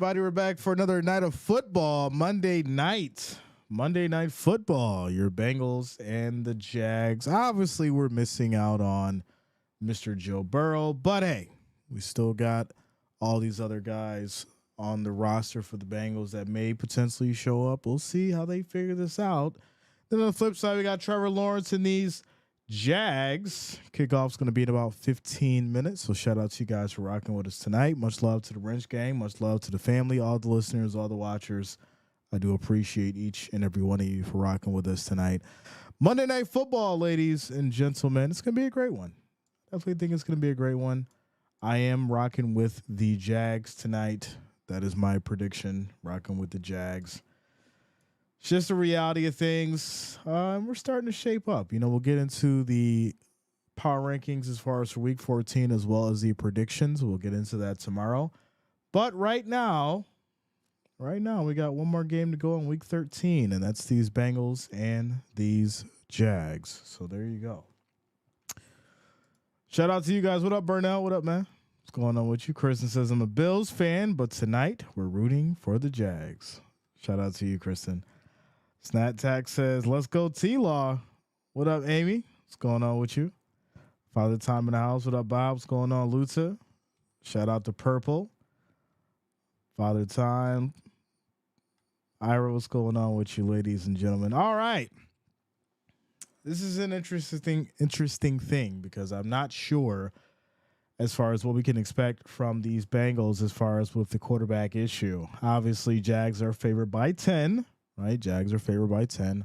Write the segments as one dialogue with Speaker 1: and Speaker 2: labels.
Speaker 1: Everybody, we're back for another night of football. Monday Night Football. Your Bengals and the Jags. Obviously, we're missing out on Mr. Joe Burrow, but hey, we still got all these other guys on the roster for the Bengals that may potentially show up. We'll see how they figure this out. Then on the flip side, we got Trevor Lawrence and these Jags. Kickoff's going to be in about 15 minutes. So shout out to you guys for rocking with us tonight. Much love to the Wrench Gang. Much love to the family, all the listeners, all the watchers. I do appreciate each and every one of you for rocking with us tonight. Monday Night Football, ladies and gentlemen. It's going to be a great one. Definitely think it's going to be a great one. I am rocking with the Jags tonight. That is my prediction, rocking with the Jags. It's just the reality of things. We're starting to shape up. We'll get into the power rankings as far as for week 14, as well as the predictions. We'll get into that tomorrow. But right now, we got one more game to go in week 13, and that's these Bengals and these Jags. So there you go. Shout out to you guys. What up, Burnell? What up, man? What's going on with you? Kristen says, I'm a Bills fan, but tonight we're rooting for the Jags. Shout out to you, Kristen. Snat Tack says, let's go T-Law. What up, Amy? What's going on with you? Father Time in the house. What up, Bob? What's going on, Luta? Shout out to Purple. Father Time. Ira, what's going on with you, ladies and gentlemen? All right. This is an interesting thing because I'm not sure as far as what we can expect from these Bengals as far as with the quarterback issue. Obviously, Jags are favored by 10. Right, Jags are favored by 10.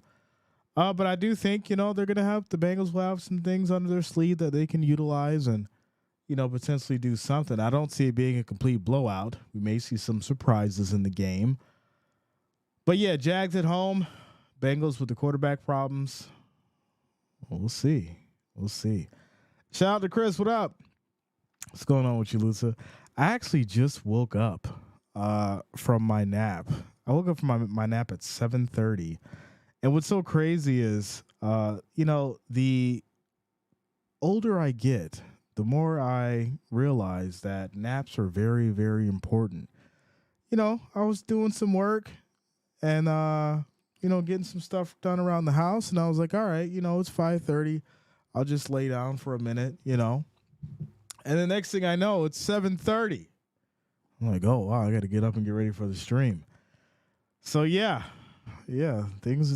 Speaker 1: But I do think, the Bengals will have some things under their sleeve that they can utilize and, potentially do something. I don't see it being a complete blowout. We may see some surprises in the game. But yeah, Jags at home, Bengals with the quarterback problems. We'll see. Shout out to Chris. What up? What's going on with you, Lusa? I actually just woke up from my nap. I woke up from my nap at 7:30. And what's so crazy is, the older I get, the more I realize that naps are very, very important. I was doing some work and, getting some stuff done around the house. And I was like, all right, it's 5:30. I'll just lay down for a minute, And the next thing I know, it's 7:30. I'm like, oh, wow, I got to get up and get ready for the stream. So yeah, things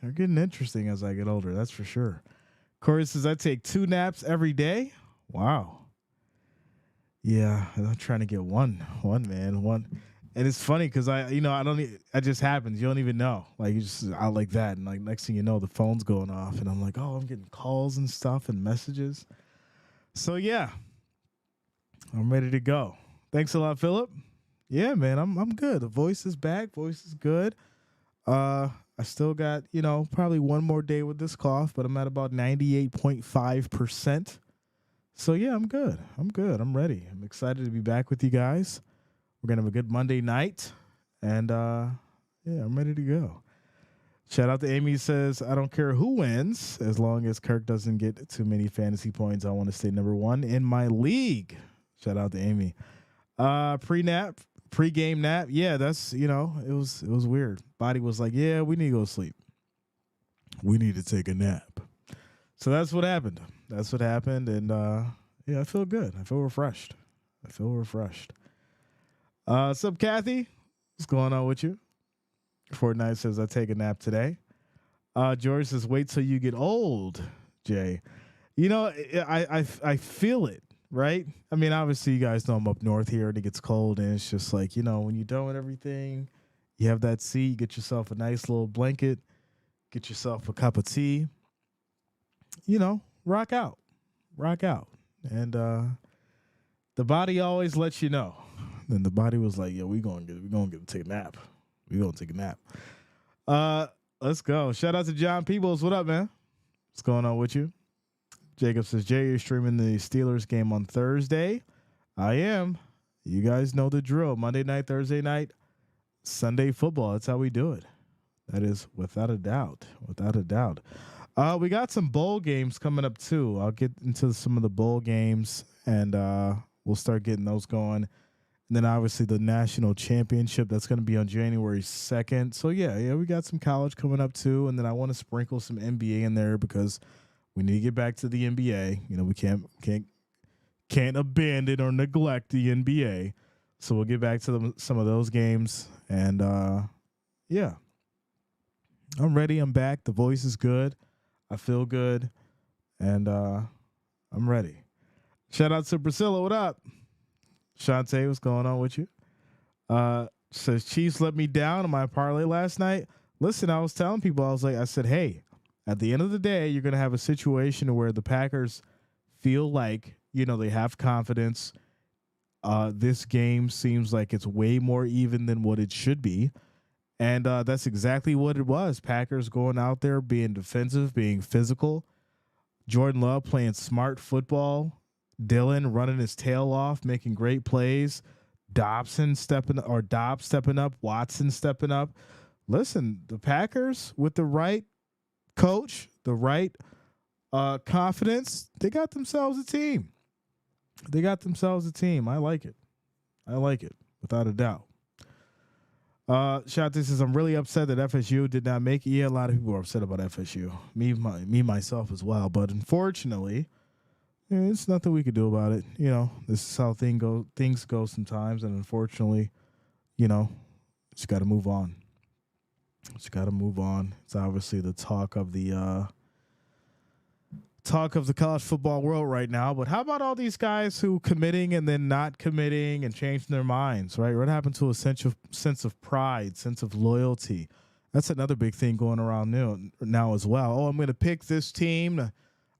Speaker 1: are getting interesting as I get older. That's for sure. Corey says I take 2 naps every day. Wow. Yeah, I'm trying to get one, man. And it's funny because it just happens. You don't even know. Like you just out like that, and like next thing you know, the phone's going off, and I'm like, oh, I'm getting calls and stuff and messages. So yeah, I'm ready to go. Thanks a lot, Philip. Yeah, man, I'm good. The voice is back. Voice is good. I still got, probably one more day with this cough, but I'm at about 98.5%. So yeah, I'm good. I'm ready. I'm excited to be back with you guys. We're gonna have a good Monday night, and I'm ready to go. Shout out to Amy says, I don't care who wins as long as Kirk doesn't get too many fantasy points. I want to stay number 1 in my league. Shout out to Amy. Pre-game nap. Yeah, that's, it was weird. Body was like, yeah, we need to go to sleep. We need to take a nap. So that's what happened. And I feel good. I feel refreshed. What's up, Kathy? What's going on with you? Fortnite says I take a nap today. George says wait till you get old, Jay. I feel it. Right? I mean, obviously, you guys know I'm up north here and it gets cold, and it's just like, when you're done with everything, you have that seat, you get yourself a nice little blanket, get yourself a cup of tea, rock out. And the body always lets you know. Then the body was like, we're going to take a nap. Let's go. Shout out to John Peebles. What up, man? What's going on with you? Jacob says, Jay, you're streaming the Steelers game on Thursday. I am. You guys know the drill. Monday night, Thursday night, Sunday football. That's how we do it. That is without a doubt. We got some bowl games coming up, too. I'll get into some of the bowl games, and we'll start getting those going And then obviously the national championship, that's going to be on January 2nd. So yeah, we got some college coming up too. And then I want to sprinkle some NBA in there because we need to get back to the NBA. You know, we can't abandon or neglect the NBA. So we'll get back to some of those games. And yeah, I'm ready. I'm back. The voice is good. I feel good. And I'm ready. Shout out to Priscilla. What up? Shantae, what's going on with you? Says Chiefs let me down in my parlay last night. Listen, I was telling people, I said, hey, at the end of the day, you're going to have a situation where the Packers feel like, you know, they have confidence. This game seems like it's way more even than what it should be. And that's exactly what it was. Packers going out there, being defensive, being physical. Jordan Love playing smart football. Dylan running his tail off, making great plays. Dobbs stepping up. Watson stepping up. Listen, the Packers with the right coach, the right confidence, they got themselves a team. I like it. Without a doubt. Shot says, I'm really upset that FSU did not make it. Yeah, a lot of people are upset about FSU. Me myself as well. But unfortunately, it's nothing we could do about it. You know, this is how things go sometimes. And unfortunately, you know, just got to move on. It's obviously the talk of the college football world right now. But how about all these guys who committing and then not committing and changing their minds, right? What happened to a sense of pride, sense of loyalty? That's another big thing going around now as well. Oh, I'm going to pick this team.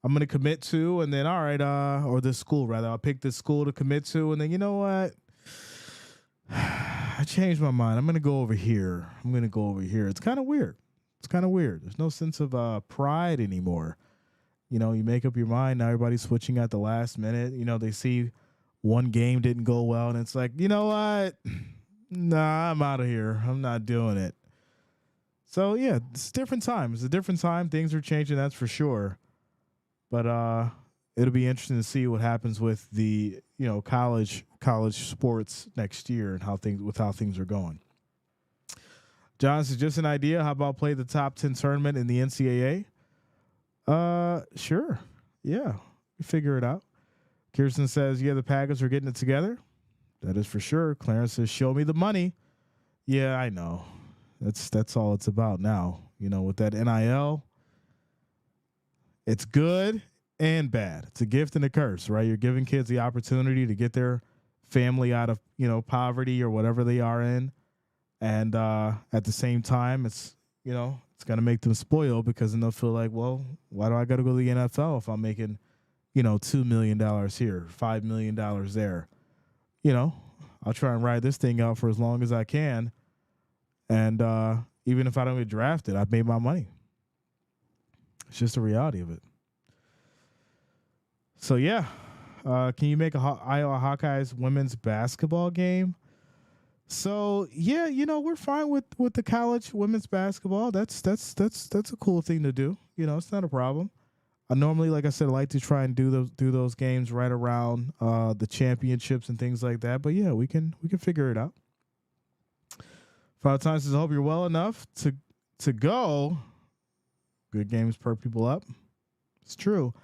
Speaker 1: I'm going to commit to, and then, all right, or this school, rather. I'll pick this school to commit to, and then, you know what? I changed my mind. I'm going to go over here. It's kind of weird. There's no sense of pride anymore. You know, you make up your mind. Now everybody's switching at the last minute. You know, they see one game didn't go well, and it's like, you know what? Nah, I'm out of here. I'm not doing it. So, yeah, it's a different time. Things are changing, that's for sure. But it'll be interesting to see what happens with the, you know, college sports next year and how things are going. John says, just an idea. How about play the top 10 tournament in the NCAA? Sure. Yeah, we figure it out. Kirsten says, yeah, the Packers are getting it together. That is for sure. Clarence says, show me the money. Yeah, I know. That's all it's about now. You know, with that NIL. It's good and bad. It's a gift and a curse, right? You're giving kids the opportunity to get their family out of, you know, poverty or whatever they are in. And at the same time, it's, you know, it's going to make them spoiled because then they'll feel like, well, why do I got to go to the NFL if I'm making, you know, $2 million here, $5 million there? You know, I'll try and ride this thing out for as long as I can. And even if I don't get drafted, I've made my money. It's just the reality of it. So, yeah. Can you make a Iowa Hawkeyes women's basketball game? So, yeah, you know, we're fine with the college women's basketball. That's a cool thing to do. You know, it's not a problem. I normally, like I said, I like to try and do those games right around the championships and things like that. But, yeah, we can figure it out. 5 times says, I hope you're well enough to go. Good games per people up. It's true.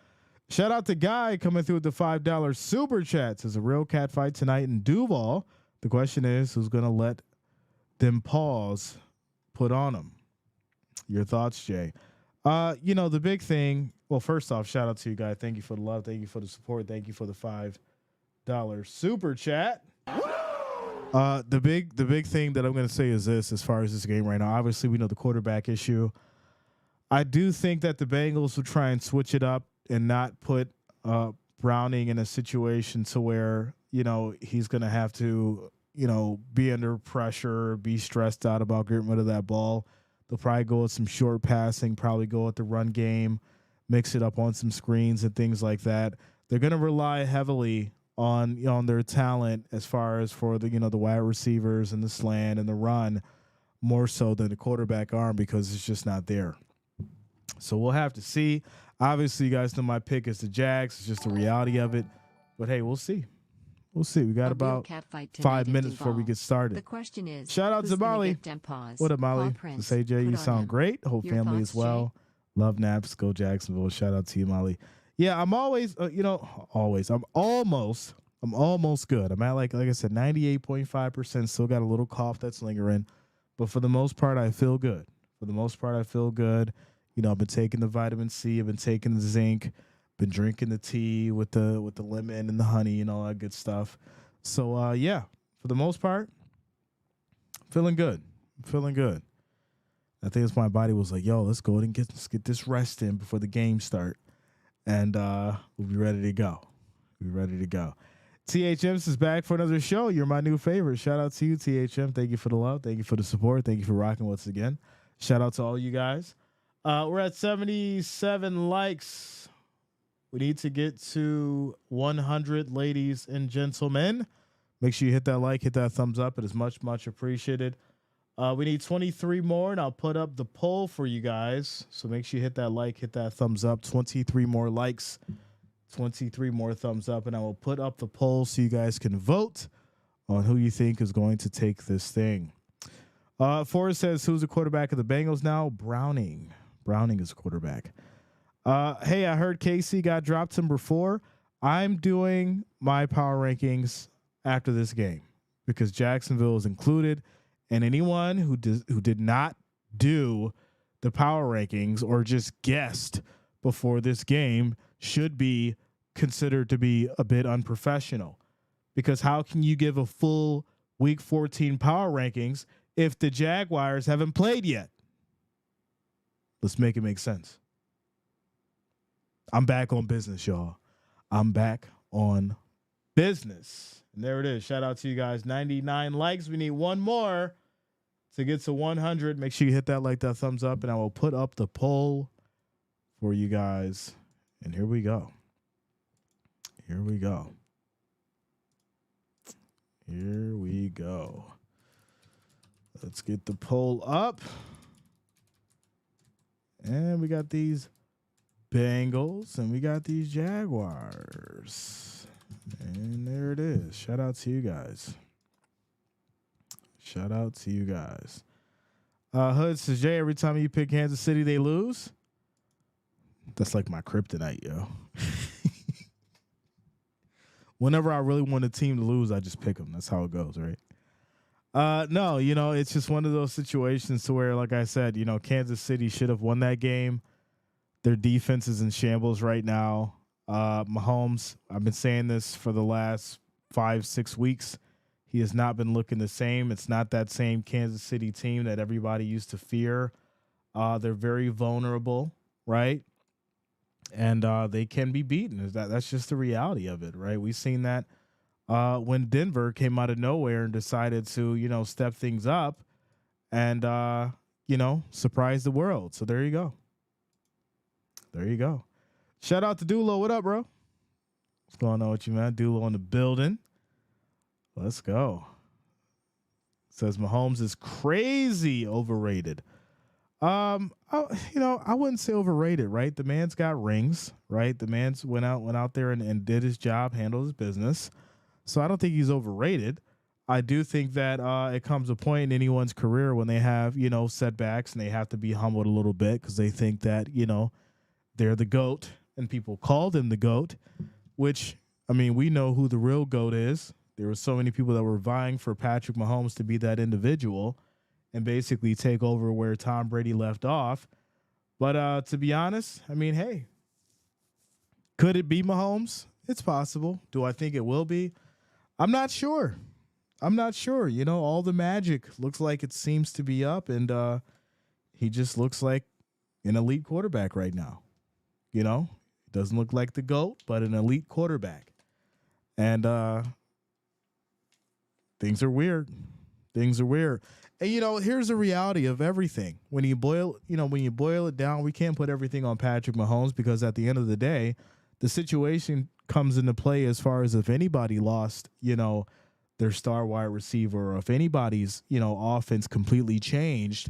Speaker 1: Shout out to Guy coming through with the $5 super chat. Says a real cat fight tonight in Duval. The question is, who's going to let them paws put on them? Your thoughts, Jay? You know, the big thing. Well, first off, shout out to you, Guy. Thank you for the love. Thank you for the support. Thank you for the $5 super chat. The big thing that I'm going to say is this, as far as this game right now. Obviously, we know the quarterback issue. I do think that the Bengals will try and switch it up and not put Browning in a situation to where, you know, he's going to have to, you know, be under pressure, be stressed out about getting rid of that ball. They'll probably go with some short passing, probably go with the run game, mix it up on some screens and things like that. They're going to rely heavily on their talent as far as for the, you know, the wide receivers and the slant and the run more so than the quarterback arm because it's just not there. So we'll have to see. Obviously, you guys know my pick is the Jags. It's just the reality of it. But, hey, we'll see. We'll see. We got about 5 minutes before we get started.
Speaker 2: The question is,
Speaker 1: shout out to Molly. What up, Molly? Say, Jay, you sound great. Whole family as well. Jay? Love Naps. Go Jacksonville. Shout out to you, Molly. Yeah, I'm always, I'm almost good. I'm at like I said, 98.5%. Still got a little cough that's lingering, but for the most part, I feel good. I've been taking the vitamin C. I've been taking the zinc. Been drinking the tea with the lemon and the honey and all that good stuff. So for the most part, feeling good. I think it's my body was like, yo, let's go ahead and get this rest in before the game start, and we'll be ready to go. THMs is back for another show. You're my new favorite. Shout out to you, THM. Thank you for the love. Thank you for the support. Thank you for rocking once again. Shout out to all you guys. We're at 77 likes. We need to get to 100, ladies and gentlemen. Make sure you hit that like, hit that thumbs up. It is much, much appreciated. We need 23 more, and I'll put up the poll for you guys. So make sure you hit that like, hit that thumbs up. 23 more likes, 23 more thumbs up, and I will put up the poll so you guys can vote on who you think is going to take this thing. Forrest says, who's the quarterback of the Bengals now? Browning is quarterback. Hey, I heard KC got dropped number 4. I'm doing my power rankings after this game because Jacksonville is included, and anyone who did not do the power rankings or just guessed before this game should be considered to be a bit unprofessional, because how can you give a full Week 14 power rankings if the Jaguars haven't played yet? Let's make it make sense. I'm back on business, y'all. I'm back on business. And there it is. Shout out to you guys. 99 likes. We need one more to get to 100. Make sure you hit that like, that thumbs up, and I will put up the poll for you guys. And here we go. Let's get the poll up. And we got these Bengals, and we got these Jaguars. And there it is. Shout out to you guys. Hood says, Jay, every time you pick Kansas City, they lose. That's like my kryptonite, yo. Whenever I really want a team to lose, I just pick them. That's how it goes, right? No, it's just one of those situations to where, like I said, Kansas City should have won that game. Their defense is in shambles right now. Mahomes, I've been saying this for the last 5-6 weeks. He has not been looking the same. It's not that same Kansas City team that everybody used to fear. They're very vulnerable, right? And they can be beaten. That's just the reality of it, right? We've seen that when Denver came out of nowhere and decided to, step things up and, surprise the world. So there you go. Shout out to Dulo. What up, bro? What's going on with you, man? Dulo in the building. Let's go. Says Mahomes is crazy overrated. I wouldn't say overrated, right? The man's got rings, right? The man's went out there and did his job, handled his business. So I don't think he's overrated. I do think that it comes a point in anyone's career when they have, setbacks, and they have to be humbled a little bit because they think that, they're the GOAT, and people call them the GOAT, which, we know who the real GOAT is. There were so many people that were vying for Patrick Mahomes to be that individual and basically take over where Tom Brady left off. But to be honest, hey, could it be Mahomes? It's possible. Do I think it will be? I'm not sure. All the magic looks like it seems to be up, and he just looks like an elite quarterback right now. Doesn't look like the GOAT, but an elite quarterback. And things are weird. And here's the reality of everything. When you boil it down, we can't put everything on Patrick Mahomes, because at the end of the day, the situation comes into play as far as if anybody lost, their star wide receiver, or if anybody's, offense completely changed,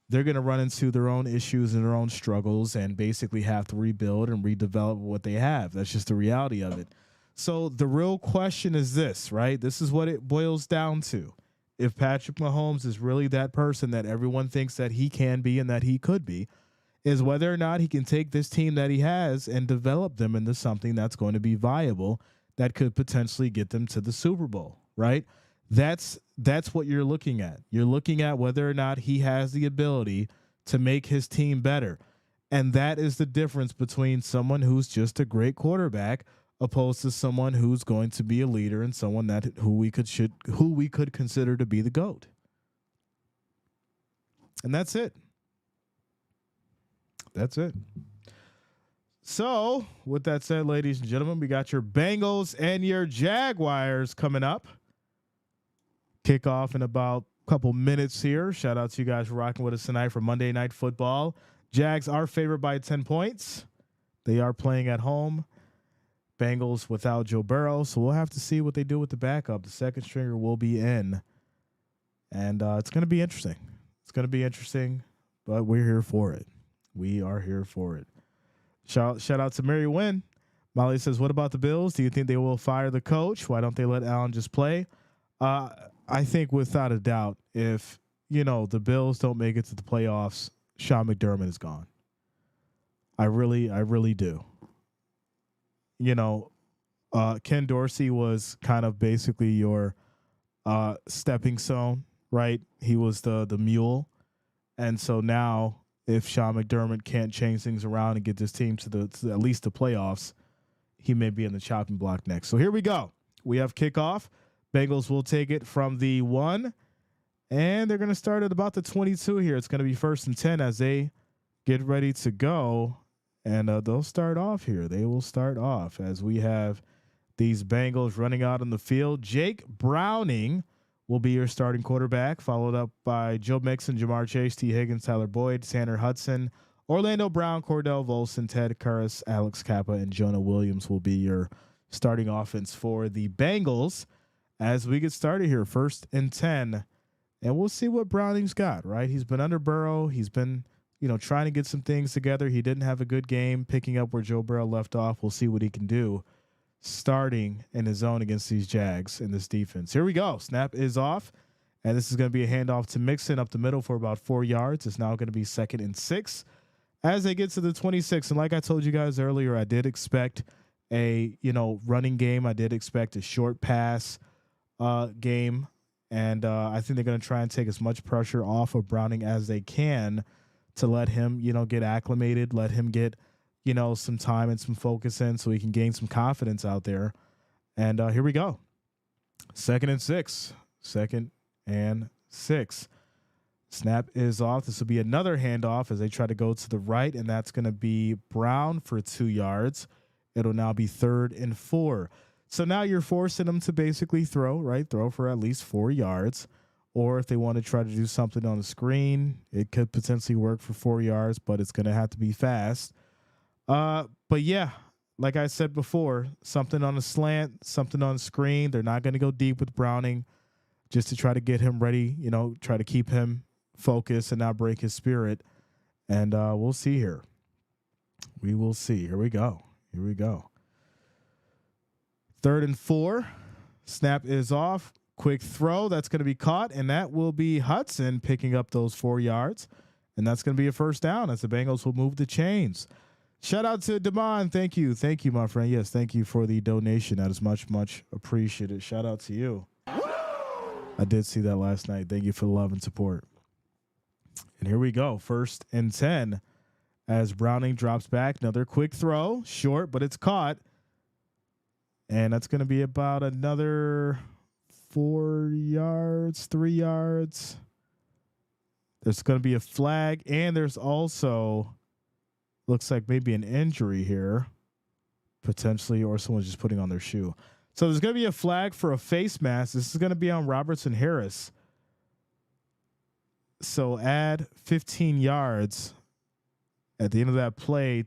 Speaker 1: they're going to run into their own issues and their own struggles and basically have to rebuild and redevelop what they have. That's just the reality of it. So the real question is this, right? This is what it boils down to. If Patrick Mahomes is really that person that everyone thinks that he can be and that he could be, is whether or not he can take this team that he has and develop them into something that's going to be viable that could potentially get them to the Super Bowl, right? That's what you're looking at. You're looking at whether or not he has the ability to make his team better. And that is the difference between someone who's just a great quarterback opposed to someone who's going to be a leader and someone that who we could consider to be the GOAT. And that's it. That's it. So, with that said, ladies and gentlemen, we got your Bengals and your Jaguars coming up. Kickoff in about a couple minutes here. Shout out to you guys for rocking with us tonight for Monday Night Football. Jags are favored by 10 points. They are playing at home. Bengals without Joe Burrow, so we'll have to see what they do with the backup. The second stringer will be in, and it's going to be interesting. It's going to be interesting, but we're here for it. We are here for it. Shout out to Mary Wynn. Molly says, what about the Bills? Do you think they will fire the coach? Why don't they let Allen just play? I think without a doubt, if, the Bills don't make it to the playoffs, Sean McDermott is gone. I really do. Ken Dorsey was kind of basically your stepping stone, right? He was the mule. And so now if Sean McDermott can't change things around and get this team to at least the playoffs, he may be in the chopping block next. So here we go. We have kickoff. Bengals will take it from the 1, and they're going to start at about the 22 here. It's going to be 1st and 10 as they get ready to go. And they'll start off here. They will start off as we have these Bengals running out on the field. Jake Browning will be your starting quarterback, followed up by Joe Mixon, Jamar Chase, T. Higgins, Tyler Boyd, Tanner Hudson, Orlando Brown, Cordell Volson, Ted Karras, Alex Kappa, and Jonah Williams will be your starting offense for the Bengals as we get started here. 1st and 10. And we'll see what Browning's got, right? He's been under Burrow. He's been trying to get some things together. He didn't have a good game picking up where Joe Burrow left off. We'll see what he can do starting in his zone against these Jags in this defense. Here we go. Snap is off, and this is going to be a handoff to Mixon up the middle for about 4 yards. It's now going to be 2nd and 6 as they get to the 26. And like I told you guys earlier, I did expect a, running game. I did expect a short pass game. And I think they're going to try and take as much pressure off of Browning as they can to let him, get acclimated, let him get, some time and some focus in so he can gain some confidence out there. And here we go. 2nd and 6. 2nd and 6. Snap is off. This will be another handoff as they try to go to the right, and that's going to be Brown for 2 yards. It'll now be 3rd and 4. So now you're forcing them to basically throw for at least 4 yards. Or if they want to try to do something on the screen, it could potentially work for 4 yards, but it's going to have to be fast. But yeah, like I said before, something on a slant, something on the screen. They're not going to go deep with Browning just to try to get him ready, try to keep him focused and not break his spirit. And we'll see here. We will see. Here we go. 3rd and 4. Snap is off. Quick throw. That's going to be caught, and that will be Hudson picking up those 4 yards. And that's going to be a 1st down as the Bengals will move the chains. Shout out to Damon. Thank you. Thank you, my friend. Yes, thank you for the donation. That is much, much appreciated. Shout out to you. I did see that last night. Thank you for the love and support. And here we go. 1st and 10 as Browning drops back. Another quick throw. Short, but it's caught. And that's going to be about another 4 yards, 3 yards. There's going to be a flag, and there's also looks like maybe an injury here, potentially, or someone's just putting on their shoe. So there's going to be a flag for a face mask. This is going to be on Robertson Harris. So add 15 yards at the end of that play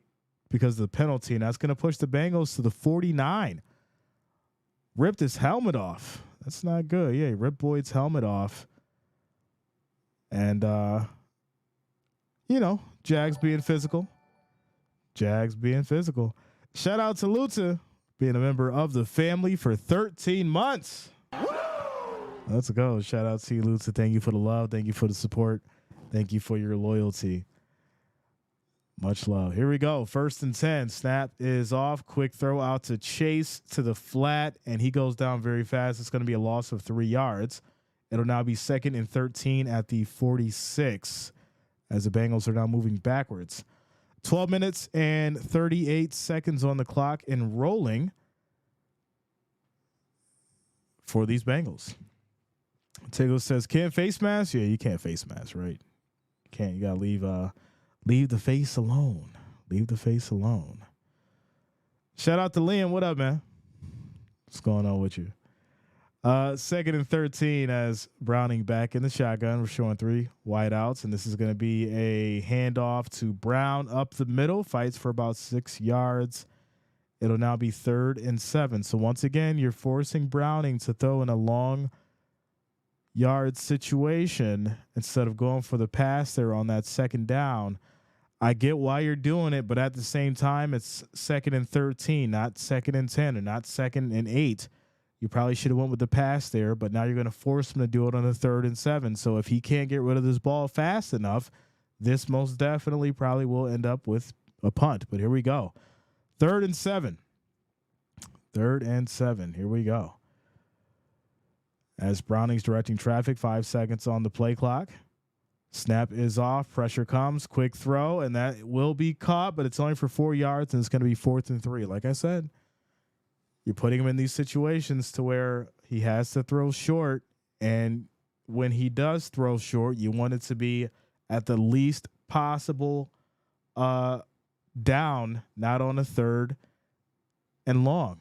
Speaker 1: because of the penalty, and that's going to push the Bengals to the 49. Ripped his helmet off. That's not good. Yeah, he ripped Boyd's helmet off. And, Jags being physical. Shout out to Luta. being a member of the family for 13 months. Let's go. Shout out to you, Lutza. Thank you for the love. Thank you for the support. Thank you for your loyalty. Much love. Here we go. 1st and 10. Snap is off. Quick throw out to Chase to the flat, and he goes down very fast. It's going to be a loss of 3 yards. It'll now be 2nd and 13 at the 46 as the Bengals are now moving backwards. 12 minutes and 38 seconds on the clock and rolling for these Bengals. Taylor says, can't face mask? Yeah, you can't face mask, right? You got to leave the face alone. Leave the face alone. Shout out to Liam. What up, man? What's going on with you? 2nd and 13 as Browning back in the shotgun. We're showing 3 wideouts, and this is going to be a handoff to Brown up the middle. Fights for about 6 yards. It'll now be 3rd and 7. So once again, you're forcing Browning to throw in a long yard situation instead of going for the pass there on that 2nd down. I get why you're doing it, but at the same time, it's 2nd and 13, not 2nd and 10, or not 2nd and 8. You probably should have went with the pass there, but now you're going to force him to do it on the 3rd and 7. So if he can't get rid of this ball fast enough, this most definitely probably will end up with a punt. But here we go. 3rd and 7. 3rd and 7. Here we go. As Browning's directing traffic, 5 seconds on the play clock. Snap is off. Pressure comes. Quick throw, and that will be caught, but it's only for 4 yards, and it's going to be 4th and 3. Like I said, you're putting him in these situations to where he has to throw short, and when he does throw short, you want it to be at the least possible down, not on a 3rd and long.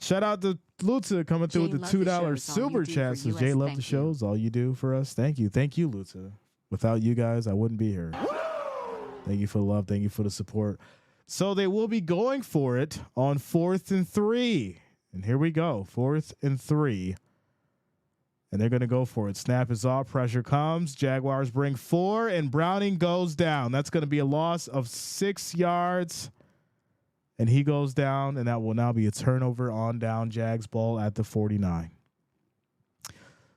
Speaker 1: Shout out to Lutza coming through with the $2 super chat. Says Jay, love the shows. All you do for us. Thank you. Thank you, Lutza. Without you guys, I wouldn't be here. Thank you for the love. Thank you for the support. So they will be going for it on 4th and 3. And here we go. 4th and 3. And they're going to go for it. Snap is off. Pressure comes. Jaguars bring 4, and Browning goes down. That's going to be a loss of 6 yards. And he goes down, and that will now be a turnover on down. Jags ball at the 49.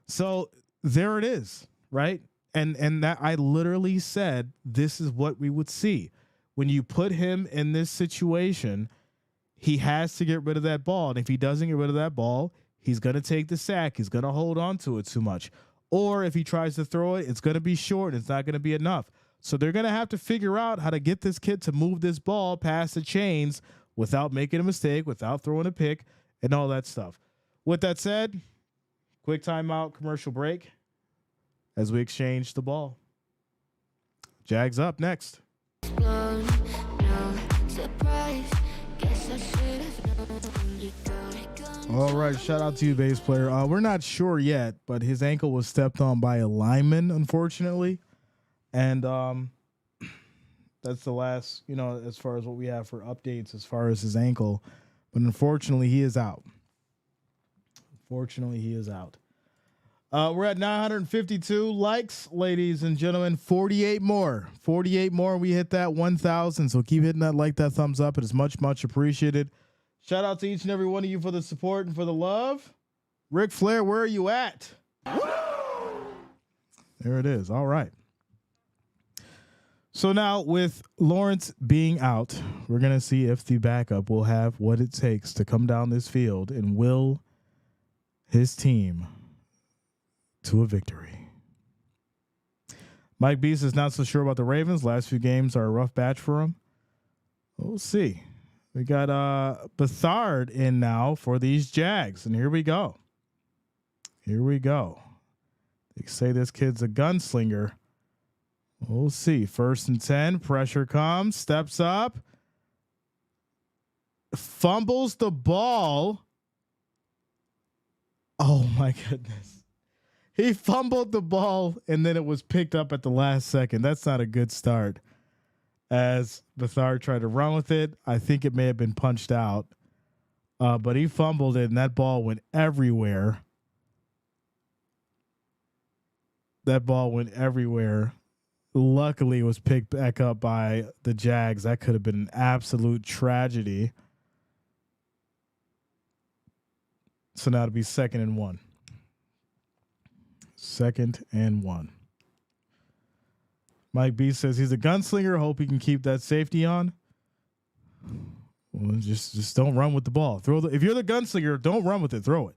Speaker 1: So there it is, right? And that I literally said this is what we would see. When you put him in this situation, he has to get rid of that ball. And if he doesn't get rid of that ball, he's going to take the sack. He's going to hold on to it too much. Or if he tries to throw it, it's going to be short and it's not going to be enough. So they're going to have to figure out how to get this kid to move this ball past the chains without making a mistake, without throwing a pick, and all that stuff. With that said, quick timeout, commercial break as we exchange the ball. Jags up next. All right, shout out to you, bass player. We're not sure yet, but his ankle was stepped on by a lineman, unfortunately. And that's the last, as far as what we have for updates as far as his ankle. But unfortunately, he is out. We're at 952 likes, ladies and gentlemen. 48 more. We hit that 1,000. So keep hitting that thumbs up. It is much, much appreciated. Shout out to each and every one of you for the support and for the love. Ric Flair, where are you at? There it is. All right. So now with Lawrence being out, we're going to see if the backup will have what it takes to come down this field and will his team to a victory. Mike Beast is not so sure about the Ravens. Last few games are a rough batch for him. We'll see. We got Bethard in now for these Jags, and here we go. They say this kid's a gunslinger. We'll see. 1st and 10. Pressure comes. Steps up. Fumbles the ball. Oh, my goodness. He fumbled the ball, and then it was picked up at the last second. That's not a good start. As Bethard tried to run with it, I think it may have been punched out. But he fumbled it, and that ball went everywhere. Luckily, it was picked back up by the Jags. That could have been an absolute tragedy. So now it'll be 2nd and 1. 2nd and 1. Mike B says he's a gunslinger. Hope he can keep that safety on. Well, just don't run with the ball. If you're the gunslinger, don't run with it. Throw it,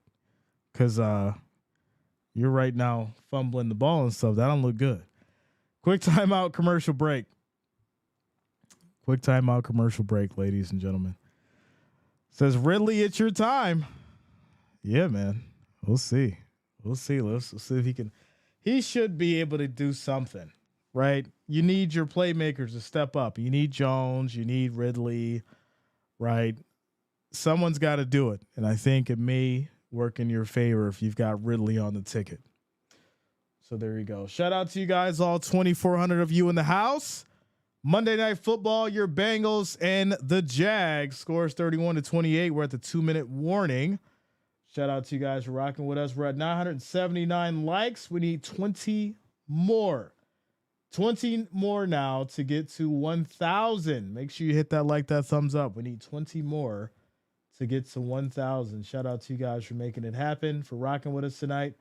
Speaker 1: because you're right now fumbling the ball and stuff. That don't look good. Quick timeout, commercial break. Quick timeout, commercial break, ladies and gentlemen. Says Ridley, it's your time. Yeah, man. We'll see. We'll see. Let's see if he can. He should be able to do something, right? You need your playmakers to step up. You need Jones. You need Ridley, right? Someone's got to do it. And I think it may work in your favor if you've got Ridley on the ticket. So there you go. Shout out to you guys, all 2,400 of you in the house. Monday Night Football, your Bengals and the Jags. Scores 31-28. We're at the 2-minute warning. Shout out to you guys for rocking with us. We're at 979 likes. We need 20 more. 20 more now to get to 1,000. Make sure you hit that like, that thumbs up. We need 20 more to get to 1,000. Shout out to you guys for making it happen, for rocking with us tonight.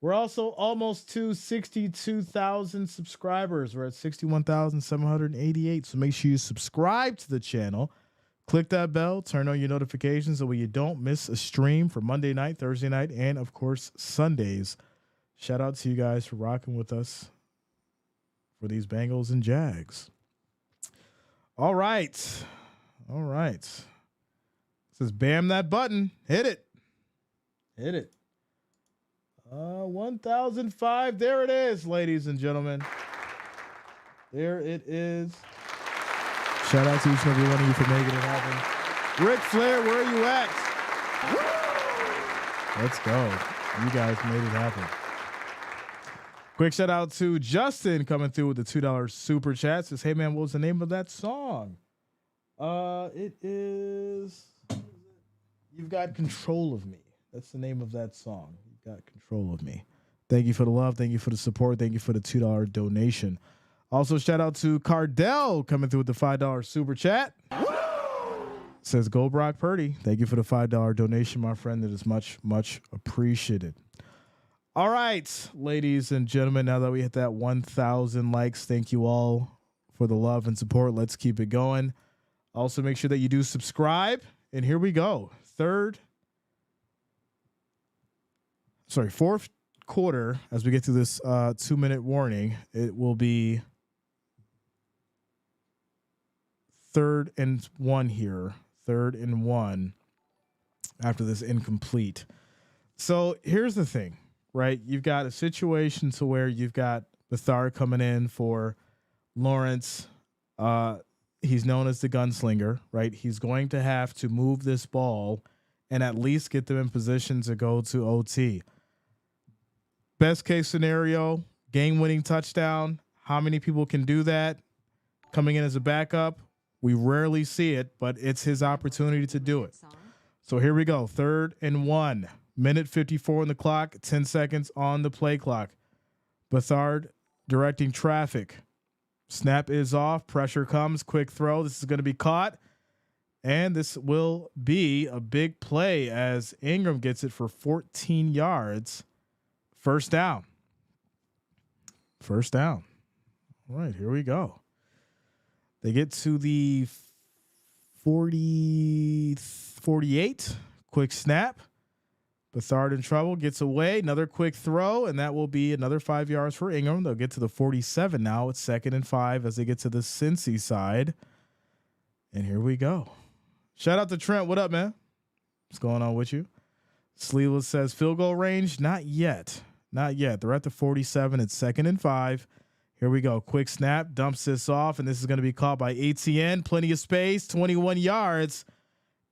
Speaker 1: We're also almost to 62,000 subscribers. We're at 61,788. So make sure you subscribe to the channel. Click that bell, turn on your notifications so you don't miss a stream for Monday night, Thursday night, and of course, Sundays. Shout out to you guys for rocking with us for these Bengals and Jags. All right. All right. It says bam that button. Hit it. Hit it. 1,005. There it is, ladies and gentlemen. There it is. Shout out to each and every one of you for making it happen. Ric Flair, where are you at? Let's go. You guys made it happen. Quick shout out to Justin coming through with the $2 super chat. Says, hey man, what was the name of that song? It is You've Got Control of Me. That's the name of that song. You've Got Control of Me. Thank you for the love. Thank you for the support. Thank you for the $2 donation. Also, shout out to Cardell coming through with the $5 super chat. Says, go Brock Purdy. Thank you for the $5 donation, my friend. That is much, much appreciated. All right, ladies and gentlemen, now that we hit that 1,000 likes, thank you all for the love and support. Let's keep it going. Also, make sure that you do subscribe. And here we go. Fourth quarter, as we get to this 2-minute warning, it will be 3rd and 1 here. 3rd and 1 after this incomplete. So here's the thing, right? You've got a situation to where you've got Beathard coming in for Lawrence. He's known as the gunslinger, right? He's going to have to move this ball and at least get them in position to go to OT. Best case scenario, game-winning touchdown. How many people can do that? Coming in as a backup, we rarely see it, but it's his opportunity to do it. So here we go. 3rd and 1. Minute 54 on the clock. 10 seconds on the play clock. Beathard directing traffic. Snap is off. Pressure comes. Quick throw. This is going to be caught. And this will be a big play as Ingram gets it for 14 yards. First down. First down. All right, here we go. They get to the 48. Quick snap. Beathard in trouble. Gets away. Another quick throw, and that will be another 5 yards for Ingram. They'll get to the 47 now. It's 2nd and 5 as they get to the Cincy side. And here we go. Shout out to Trent. What up, man? What's going on with you? Sleeveless says field goal range. Not yet. Not yet. They're at the 47. It's 2nd and 5. Here we go. Quick snap. Dumps this off, and this is going to be caught by ATN. Plenty of space. 21 yards.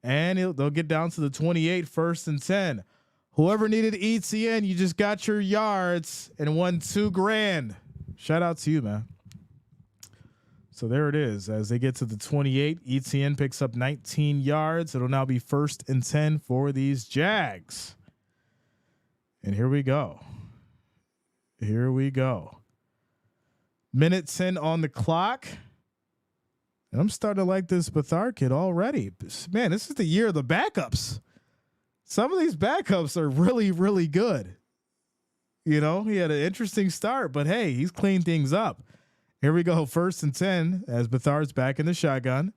Speaker 1: And they'll get down to the 28. 1st and 10. Whoever needed ETN, you just got your yards and won $2,000. Shout out to you, man. So there it is. As they get to the 28, ETN picks up 19 yards. It'll now be 1st and 10 for these Jags. And here we go. Here we go. Minute 10 on the clock. And I'm starting to like this Beathard kid already. Man, this is the year of the backups. some of these backups are really, really good. You know, he had an interesting start, but hey, he's cleaned things up. Here we go. 1st and 10 as Bethard's back in the shotgun.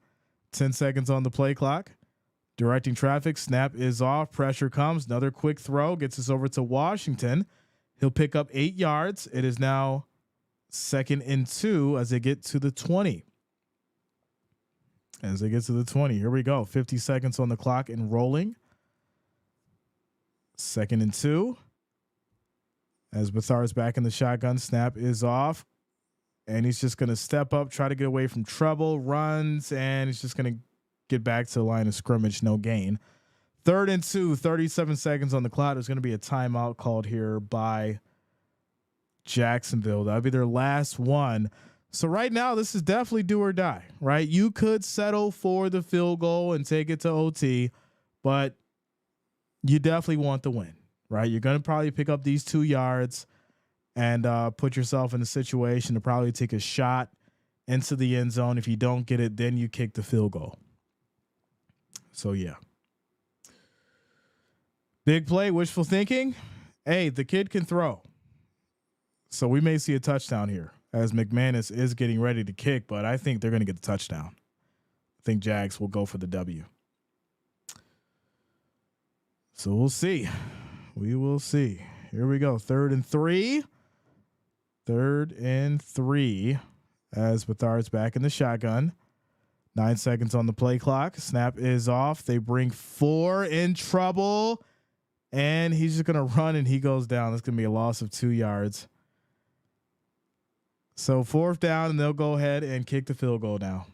Speaker 1: 10 seconds on the play clock. Directing traffic. Snap is off. Pressure comes. Another quick throw gets us over to Washington. He'll pick up 8 yards. It is now 2nd and 2 as they get to the 20. As they get to the 20. Here we go. 50 seconds on the clock and rolling. 2nd and 2. As Bethard's back in the shotgun, snap is off. And he's just going to step up, try to get away from trouble, runs, and he's just going to get back to the line of scrimmage, no gain. 3rd and 2, 37 seconds on the clock. There's going to be a timeout called here by Jacksonville. That'll be their last one. So right now, this is definitely do or die, right? You could settle for the field goal and take it to OT, but you definitely want the win. Right, you're going to probably pick up these 2 yards and put yourself in a situation to probably take a shot into the end zone. If you don't get it, then you kick the field goal. So, yeah. Big play, wishful thinking. Hey, the kid can throw. So we may see a touchdown here as McManus is getting ready to kick, but I think they're going to get the touchdown. I think Jags will go for the W. So we'll see. We will see. Here we go. 3rd and 3. 3rd and 3 as Bethard's back in the shotgun. 9 seconds on the play clock. Snap is off. They bring 4 in trouble. And he's just going to run and he goes down. That's going to be a loss of 2 yards. So 4th down and they'll go ahead and kick the field goal now.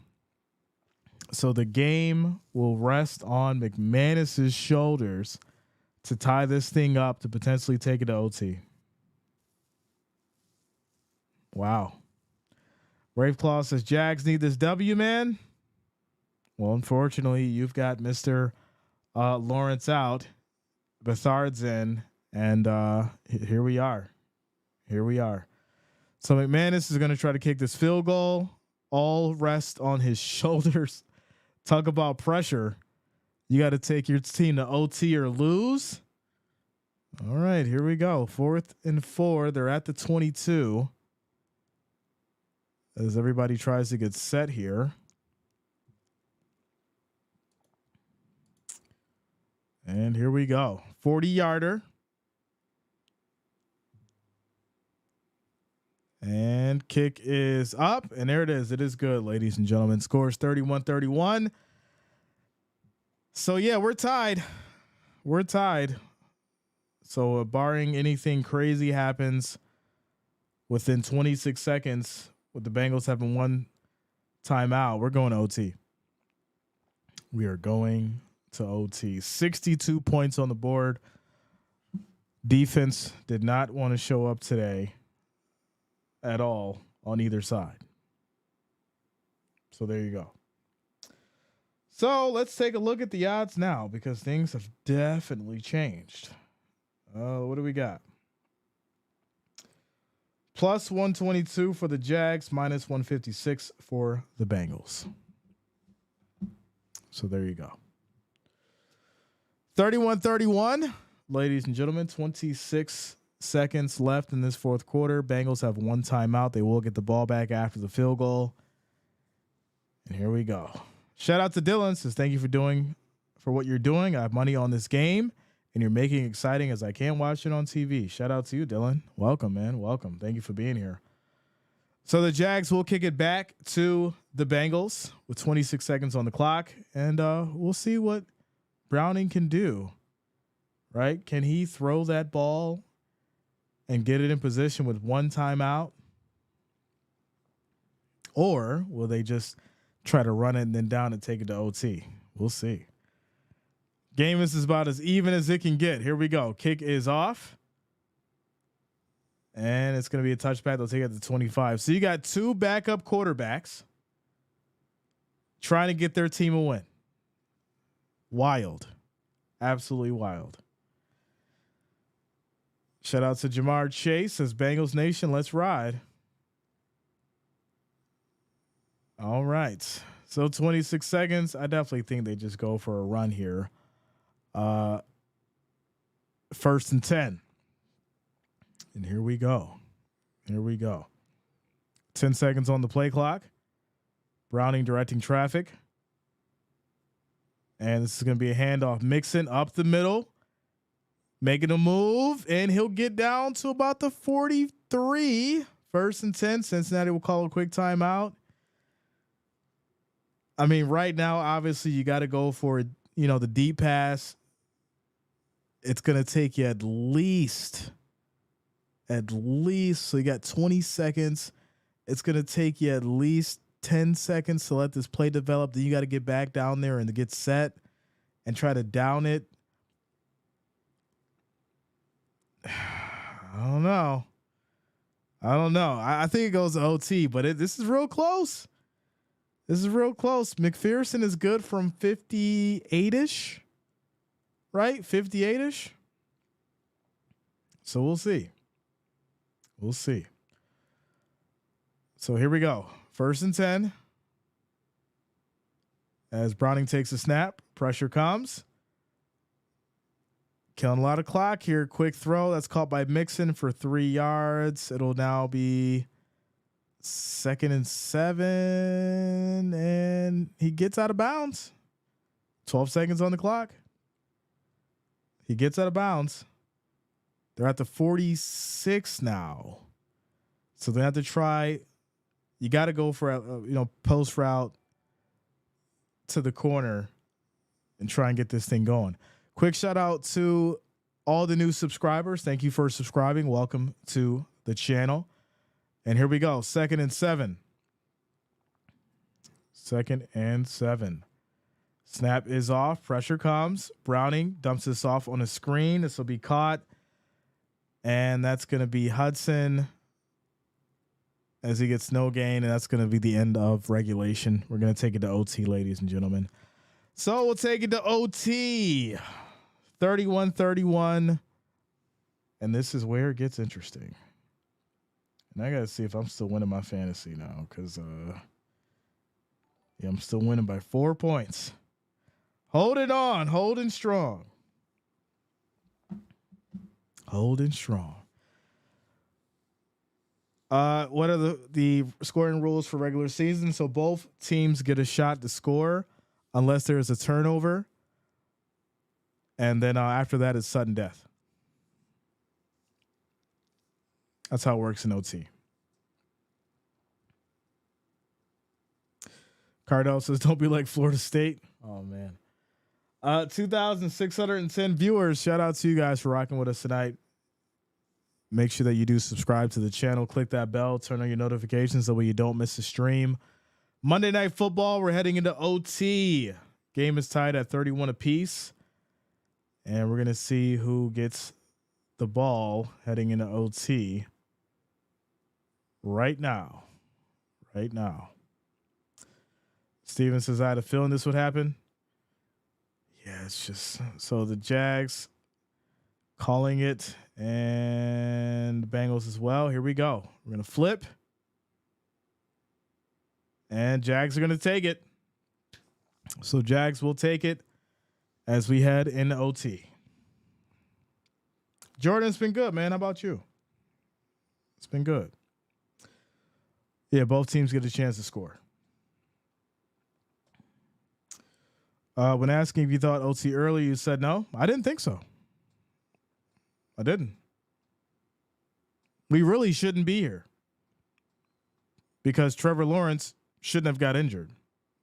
Speaker 1: So the game will rest on McManus's shoulders to tie this thing up to potentially take it to OT. Wow. Raveclaw says, Jags need this W, man. Well, unfortunately, you've got Mr. Lawrence out. Bethard's in. And here we are. Here we are. So McManus is going to try to kick this field goal. All rest on his shoulders. Talk about pressure. You got to take your team to OT or lose. All right, here we go. 4th and 4. They're at the 22. As everybody tries to get set here. And here we go. 40-yarder. And kick is up. And there it is. It is good, ladies and gentlemen. Scores 31-31. So, yeah, we're tied. We're tied. So, barring anything crazy happens within 26 seconds with the Bengals having one timeout, we're going to OT. We are going to OT. 62 points on the board. Defense did not want to show up today at all on either side. So, there you go. So let's take a look at the odds now because things have definitely changed. What do we got? Plus 122 for the Jags, minus 156 for the Bengals. So there you go. 31-31, ladies and gentlemen, 26 seconds left in this 4th quarter. Bengals have one timeout. They will get the ball back after the field goal. And here we go. Shout out to Dylan. Says thank you for what you're doing. I have money on this game, and you're making it exciting as I can't watch it on TV. Shout out to you, Dylan. Welcome, man. Welcome. Thank you for being here. So the Jags will kick it back to the Bengals with 26 seconds on the clock, and we'll see what Browning can do. Right? Can he throw that ball and get it in position with one timeout, or will they just try to run it and then down and take it to OT? We'll see. Game is about as even as it can get. Here we go. Kick is off. And it's going to be a touchback. They'll take it to 25. So you got 2 backup quarterbacks trying to get their team a win. Wild. Absolutely wild. Shout out to Jamar Chase. Says Bengals Nation, let's ride. All right. So 26 seconds. I definitely think they just go for a run here. 1st and 10. And here we go. 10 seconds on the play clock. Browning directing traffic. And this is going to be a handoff. Mixon up the middle. Making a move. And he'll get down to about the 43. 1st and 10. Cincinnati will call a quick timeout. I mean, right now, obviously, you got to go for, the deep pass. It's going to take you at least. So you got 20 seconds. It's going to take you at least 10 seconds to let this play develop. Then you got to get back down there and to get set and try to down it. I don't know. I think it goes to OT, but this is real close. McPherson is good from 58-ish, right? 58-ish. So we'll see. So here we go. 1st and 10. As Browning takes a snap, pressure comes. Killing a lot of clock here. Quick throw. That's caught by Mixon for 3 yards. It'll now be 2nd and 7. And he gets out of bounds. 12 seconds on the clock. He gets out of bounds. They're at the 46 now. So they have to try. You got to go for a post route to the corner and try and get this thing going. Quick shout out to all the new subscribers. Thank you for subscribing. Welcome to the channel. And here we go. 2nd and 7. 2nd and 7. Snap is off. Pressure comes. Browning dumps this off on a screen. This will be caught. And that's going to be Hudson as he gets no gain. And that's going to be the end of regulation. We're going to take it to OT, ladies and gentlemen. So we'll take it to OT. 31-31. And this is where it gets interesting. And I got to see if I'm still winning my fantasy now. Because, I'm still winning by 4 points. Holding on. Holding strong. What are the scoring rules for regular season? So both teams get a shot to score unless there is a turnover. And then after that, it's sudden death. That's how it works in OT. Cardell says, don't be like Florida State. Oh, man. 2,610 viewers. Shout out to you guys for rocking with us tonight. Make sure that you do subscribe to the channel. Click that bell. Turn on your notifications so way you don't miss a stream. Monday Night Football. We're heading into OT. Game is tied at 31 apiece. And we're going to see who gets the ball heading into OT right now. Steven says, I had a feeling this would happen. Yeah, it's just so the Jags calling it and the Bengals as well. Here we go. We're going to flip. And Jags are going to take it. So Jags will take it as we head into OT. Jordan's been good, man. How about you? It's been good. Yeah, both teams get a chance to score. When asking if you thought OT early, you said no. I didn't think so. I didn't. We really shouldn't be here because Trevor Lawrence shouldn't have got injured.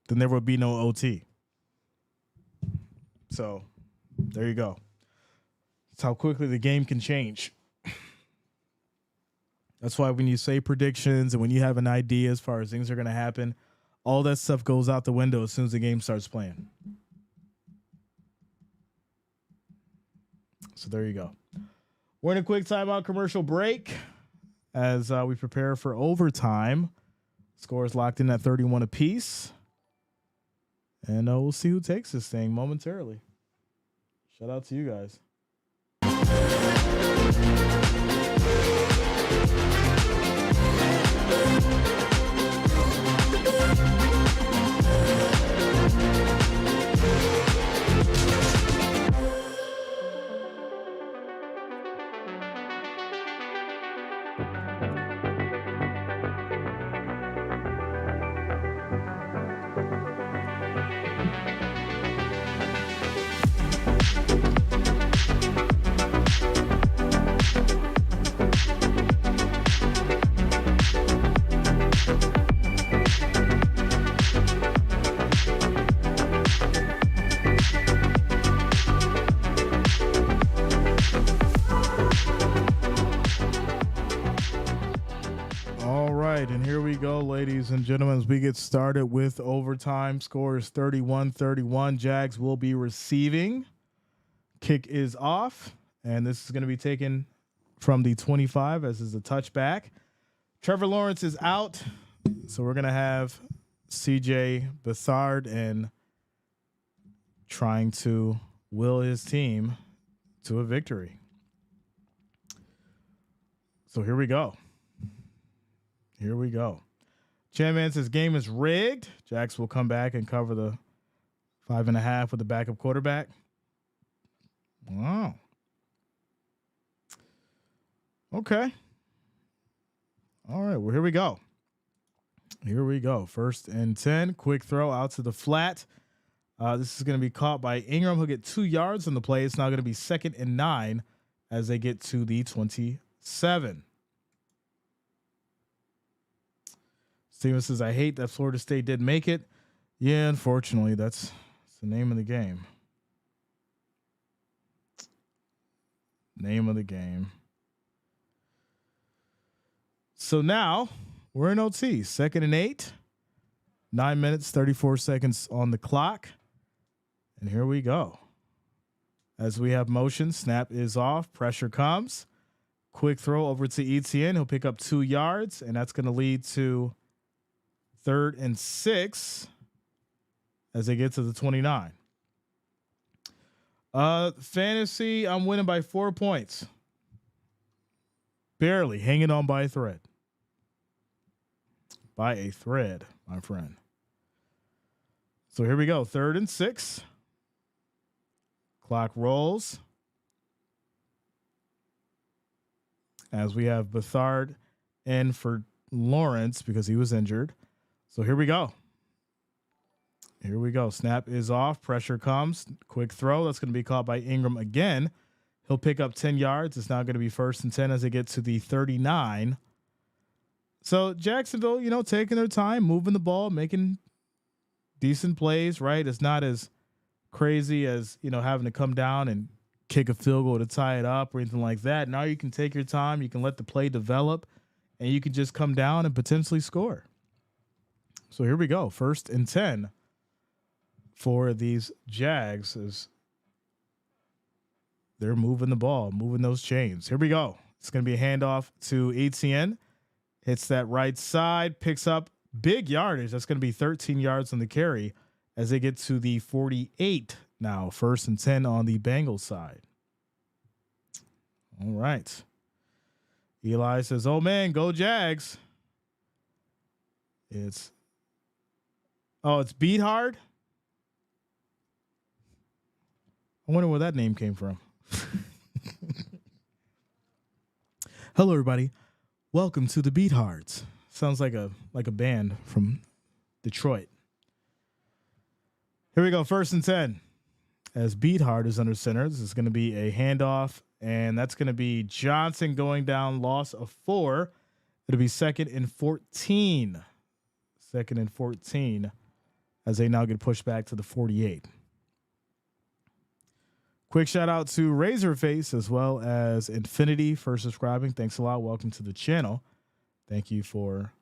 Speaker 1: Then there would be no OT. So there you go. That's how quickly the game can change. That's why when you say predictions and when you have an idea as far as things are going to happen, all that stuff goes out the window as soon as the game starts playing. So there you go. We're in a quick timeout commercial break as we prepare for overtime. Score is locked in at 31 apiece. And we'll see who takes this thing momentarily. Shout out to you guys. right, and here we go, ladies and gentlemen, as we get started with overtime. Score is 31-31. Jags will be receiving. Kick is off, and this is going to be taken from the 25 as is a touchback. Trevor Lawrence is out, so we're going to have CJ Beathard and trying to will his team to a victory. So here we go. Here we go. Chairman says game is rigged. Jax will come back and cover the 5.5 with the backup quarterback. Wow. Okay. All right. Well, here we go. Here we go. 1st and 10. Quick throw out to the flat. This is going to be caught by Ingram. He'll get 2 yards on the play. It's now going to be 2nd and 9 as they get to the 27. Steven says, I hate that Florida State didn't make it. Yeah, unfortunately, that's the name of the game. Name of the game. So now we're in OT. 2nd and 8. 9 minutes, 34 seconds on the clock. And here we go. As we have motion, snap is off. Pressure comes. Quick throw over to Etienne. He'll pick up 2 yards, and that's going to lead to 3rd and 6 as they get to the 29. Fantasy, I'm winning by 4 points. Barely hanging on by a thread. By a thread, my friend. So here we go. 3rd and 6. Clock rolls. As we have Beathard in for Lawrence because he was injured. So here we go. Here we go. Snap is off. Pressure comes. Quick throw. That's going to be caught by Ingram again. He'll pick up 10 yards. It's now going to be 1st and 10 as they get to the 39. So Jacksonville, taking their time, moving the ball, making decent plays, right? It's not as crazy as, having to come down and kick a field goal to tie it up or anything like that. Now you can take your time. You can let the play develop, and you can just come down and potentially score. So here we go. 1st and 10 for these Jags as they're moving the ball, moving those chains. Here we go. It's going to be a handoff to Etienne. Hits that right side, picks up big yardage. That's going to be 13 yards on the carry as they get to the 48 now. 1st and 10 on the Bengals side. All right. Eli says, oh, man, go Jags. It's Beat Hard. I wonder where that name came from. Hello, everybody. Welcome to the Beat Hards. Sounds like a band from Detroit. Here we go. 1st and 10. As Beat Hard is under center, this is going to be a handoff, and that's going to be Johnson going down, loss of 4. It'll be 2nd and 14. 2nd and 14 as they now get pushed back to the 48. Quick shout out to Razorface as well as Infinity for subscribing. Thanks a lot. Welcome to the channel. Thank you for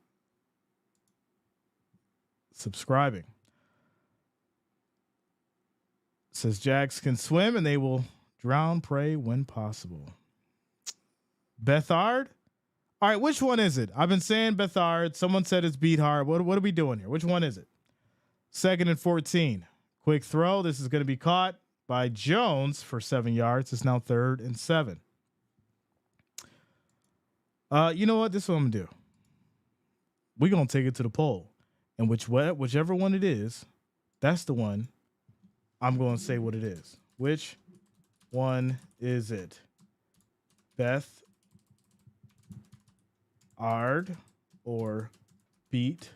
Speaker 1: subscribing. It says Jags can swim and they will drown prey when possible. Beathard? All right, which one is it? I've been saying Beathard. Someone said it's Beat Hard. What are we doing here? Which one is it? 2nd and 14. Quick throw. This is going to be caught by Jones for 7 yards. It's now 3rd and 7. You know what? This is what I'm going to do. We're going to take it to the poll. And whichever one it is, that's the one I'm going to say what it is. Which one is it? Beth Ard or Beat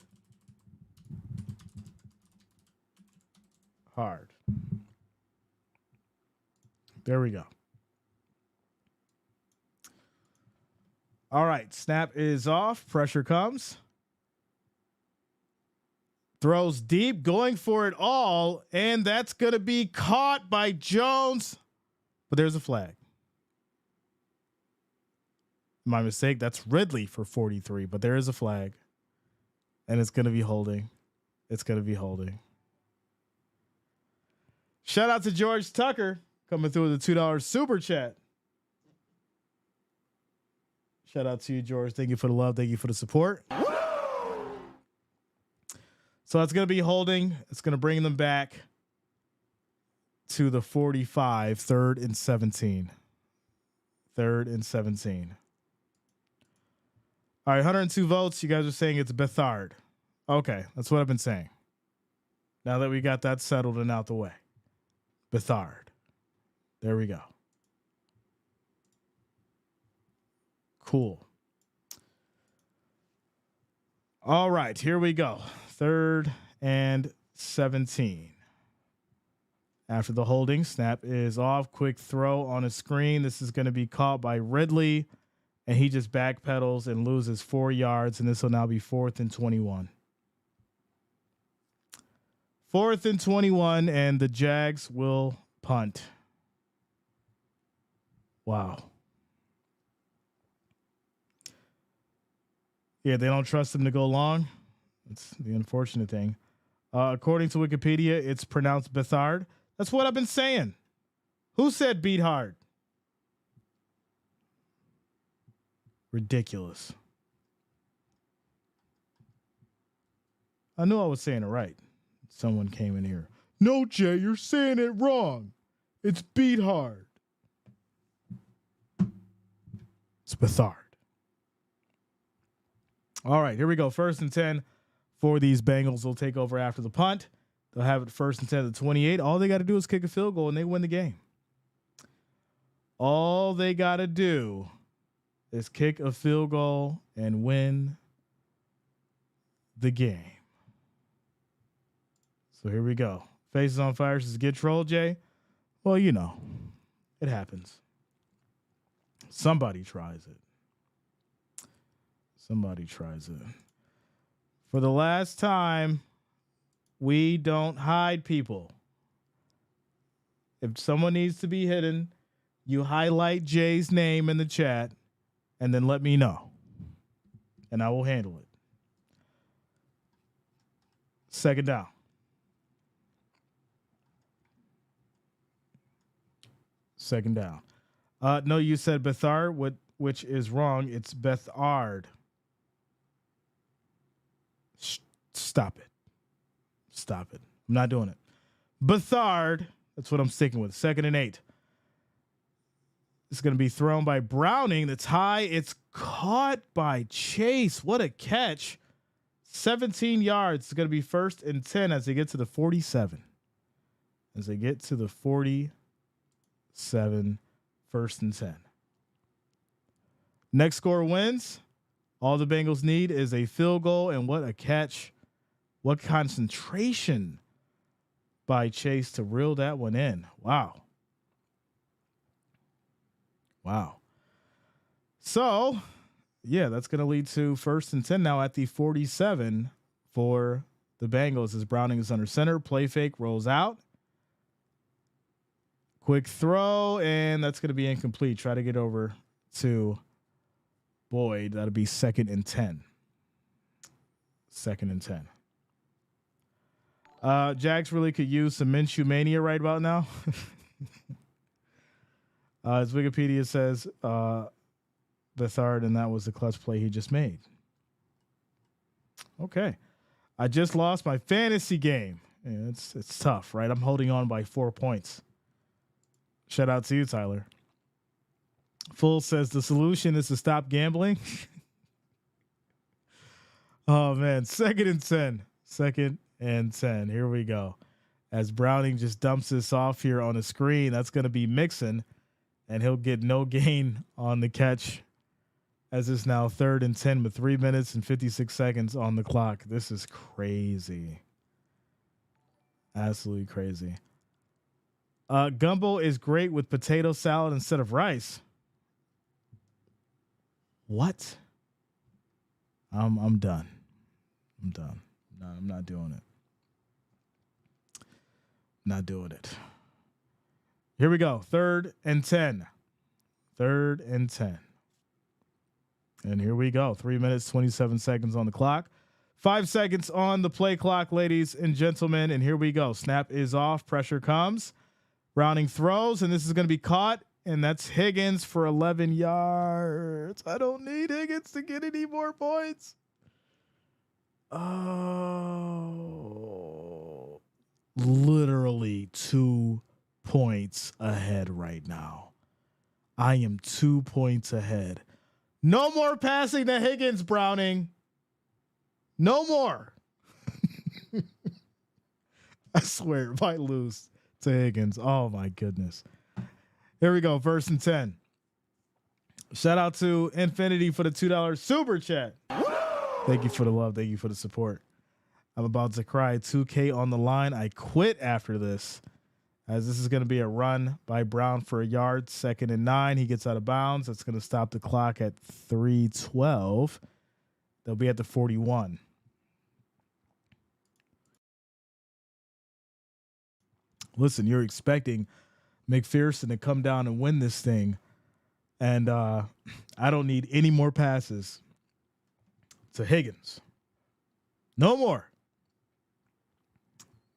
Speaker 1: Hard? There we go. All right. Snap is off. Pressure comes. Throws deep, going for it all. And that's going to be caught by Jones. But there's a flag. My mistake. That's Ridley for 43, but there is a flag. And it's going to be holding. It's going to be holding. Shout out to George Tucker coming through with a $2 super chat. Shout out to you, George. Thank you for the love. Thank you for the support. So that's going to be holding. It's going to bring them back to the 45, 3rd and 17. 3rd and 17. All right, 102 votes. You guys are saying it's Bethard. Okay, that's what I've been saying. Now that we got that settled and out the way. Bethard. There we go. Cool. All right, here we go. 3rd and 17. After the holding, snap is off. Quick throw on a screen. This is going to be caught by Ridley, and he just backpedals and loses 4 yards, and this will now be 4th and 21. 4th and 21, and the Jags will punt. Wow. Yeah, they don't trust him to go long. That's the unfortunate thing. According to Wikipedia, it's pronounced Bethard. That's what I've been saying. Who said beat hard? Ridiculous. I knew I was saying it right. Someone came in here. No, Jay, you're saying it wrong. It's beat hard. It's Bethard. All right, here we go. 1st and 10 for these Bengals. They'll take over after the punt. They'll have it 1st and 10 to 28. All they got to do is kick a field goal and they win the game. All they got to do is kick a field goal and win the game. So here we go. Faces on fire says, get trolled, Jay. Well, you know, it happens. Somebody tries it. Somebody tries it. For the last time, we don't hide people. If someone needs to be hidden, you highlight Jay's name in the chat and then let me know. And I will handle it. 2nd down. Second down. No, you said Bethard, which is wrong. It's Bethard. Stop it. Stop it. I'm not doing it. Bethard. That's what I'm sticking with. 2nd and 8. It's going to be thrown by Browning. That's high. It's caught by Chase. What a catch. 17 yards. It's going to be 1st and 10 as they get to the 47. As they get to the 47, 1st and 10. Next score wins. All the Bengals need is a field goal, and what a catch. What concentration by Chase to reel that one in. Wow. Wow. So, yeah, that's going to lead to 1st and 10 now at the 47 for the Bengals as Browning is under center. Play fake, rolls out. Quick throw, and that's going to be incomplete. Try to get over to Boyd. That'll be 2nd and 10. 2nd and 10. Jags really could use some Minshew mania right about now. As Wikipedia says, Bethard, and that was the clutch play he just made. Okay. I just lost my fantasy game. Yeah, it's tough, right? I'm holding on by 4 points. Shout out to you, Tyler. Full says the solution is to stop gambling. Oh, man. 2nd and 10. 2nd and 10. Here we go. As Browning just dumps this off here on the screen, that's going to be Mixon, and he'll get no gain on the catch as it's now 3rd and 10 with 3 minutes and 56 seconds on the clock. This is crazy. Absolutely crazy. Gumbo is great with potato salad instead of rice. What? I'm done. I'm done. No, I'm not doing it. Not doing it. Here we go. 3rd and 10. 3rd and 10. And here we go. 3 minutes, 27 seconds on the clock. 5 seconds on the play clock, ladies and gentlemen. And here we go. Snap is off. Pressure comes. Browning throws, and this is going to be caught. And that's Higgins for 11 yards. I don't need Higgins to get any more points. Oh, literally 2 points ahead right now. I am 2 points ahead. No more passing to Higgins, Browning. No more. I swear, if I lose to Higgins, oh my goodness. Here we go, 1st and 10. Shout out to Infinity for the $2 super chat. Thank you for the love. Thank you for the support. I'm about to cry. 2K on the line. I quit after this, as this is going to be a run by Brown for a yard. 2nd and 9. He gets out of bounds. That's going to stop the clock at 3:12. They'll be at the 41. Listen, you're expecting McPherson to come down and win this thing, and I don't need any more passes to Higgins. No more.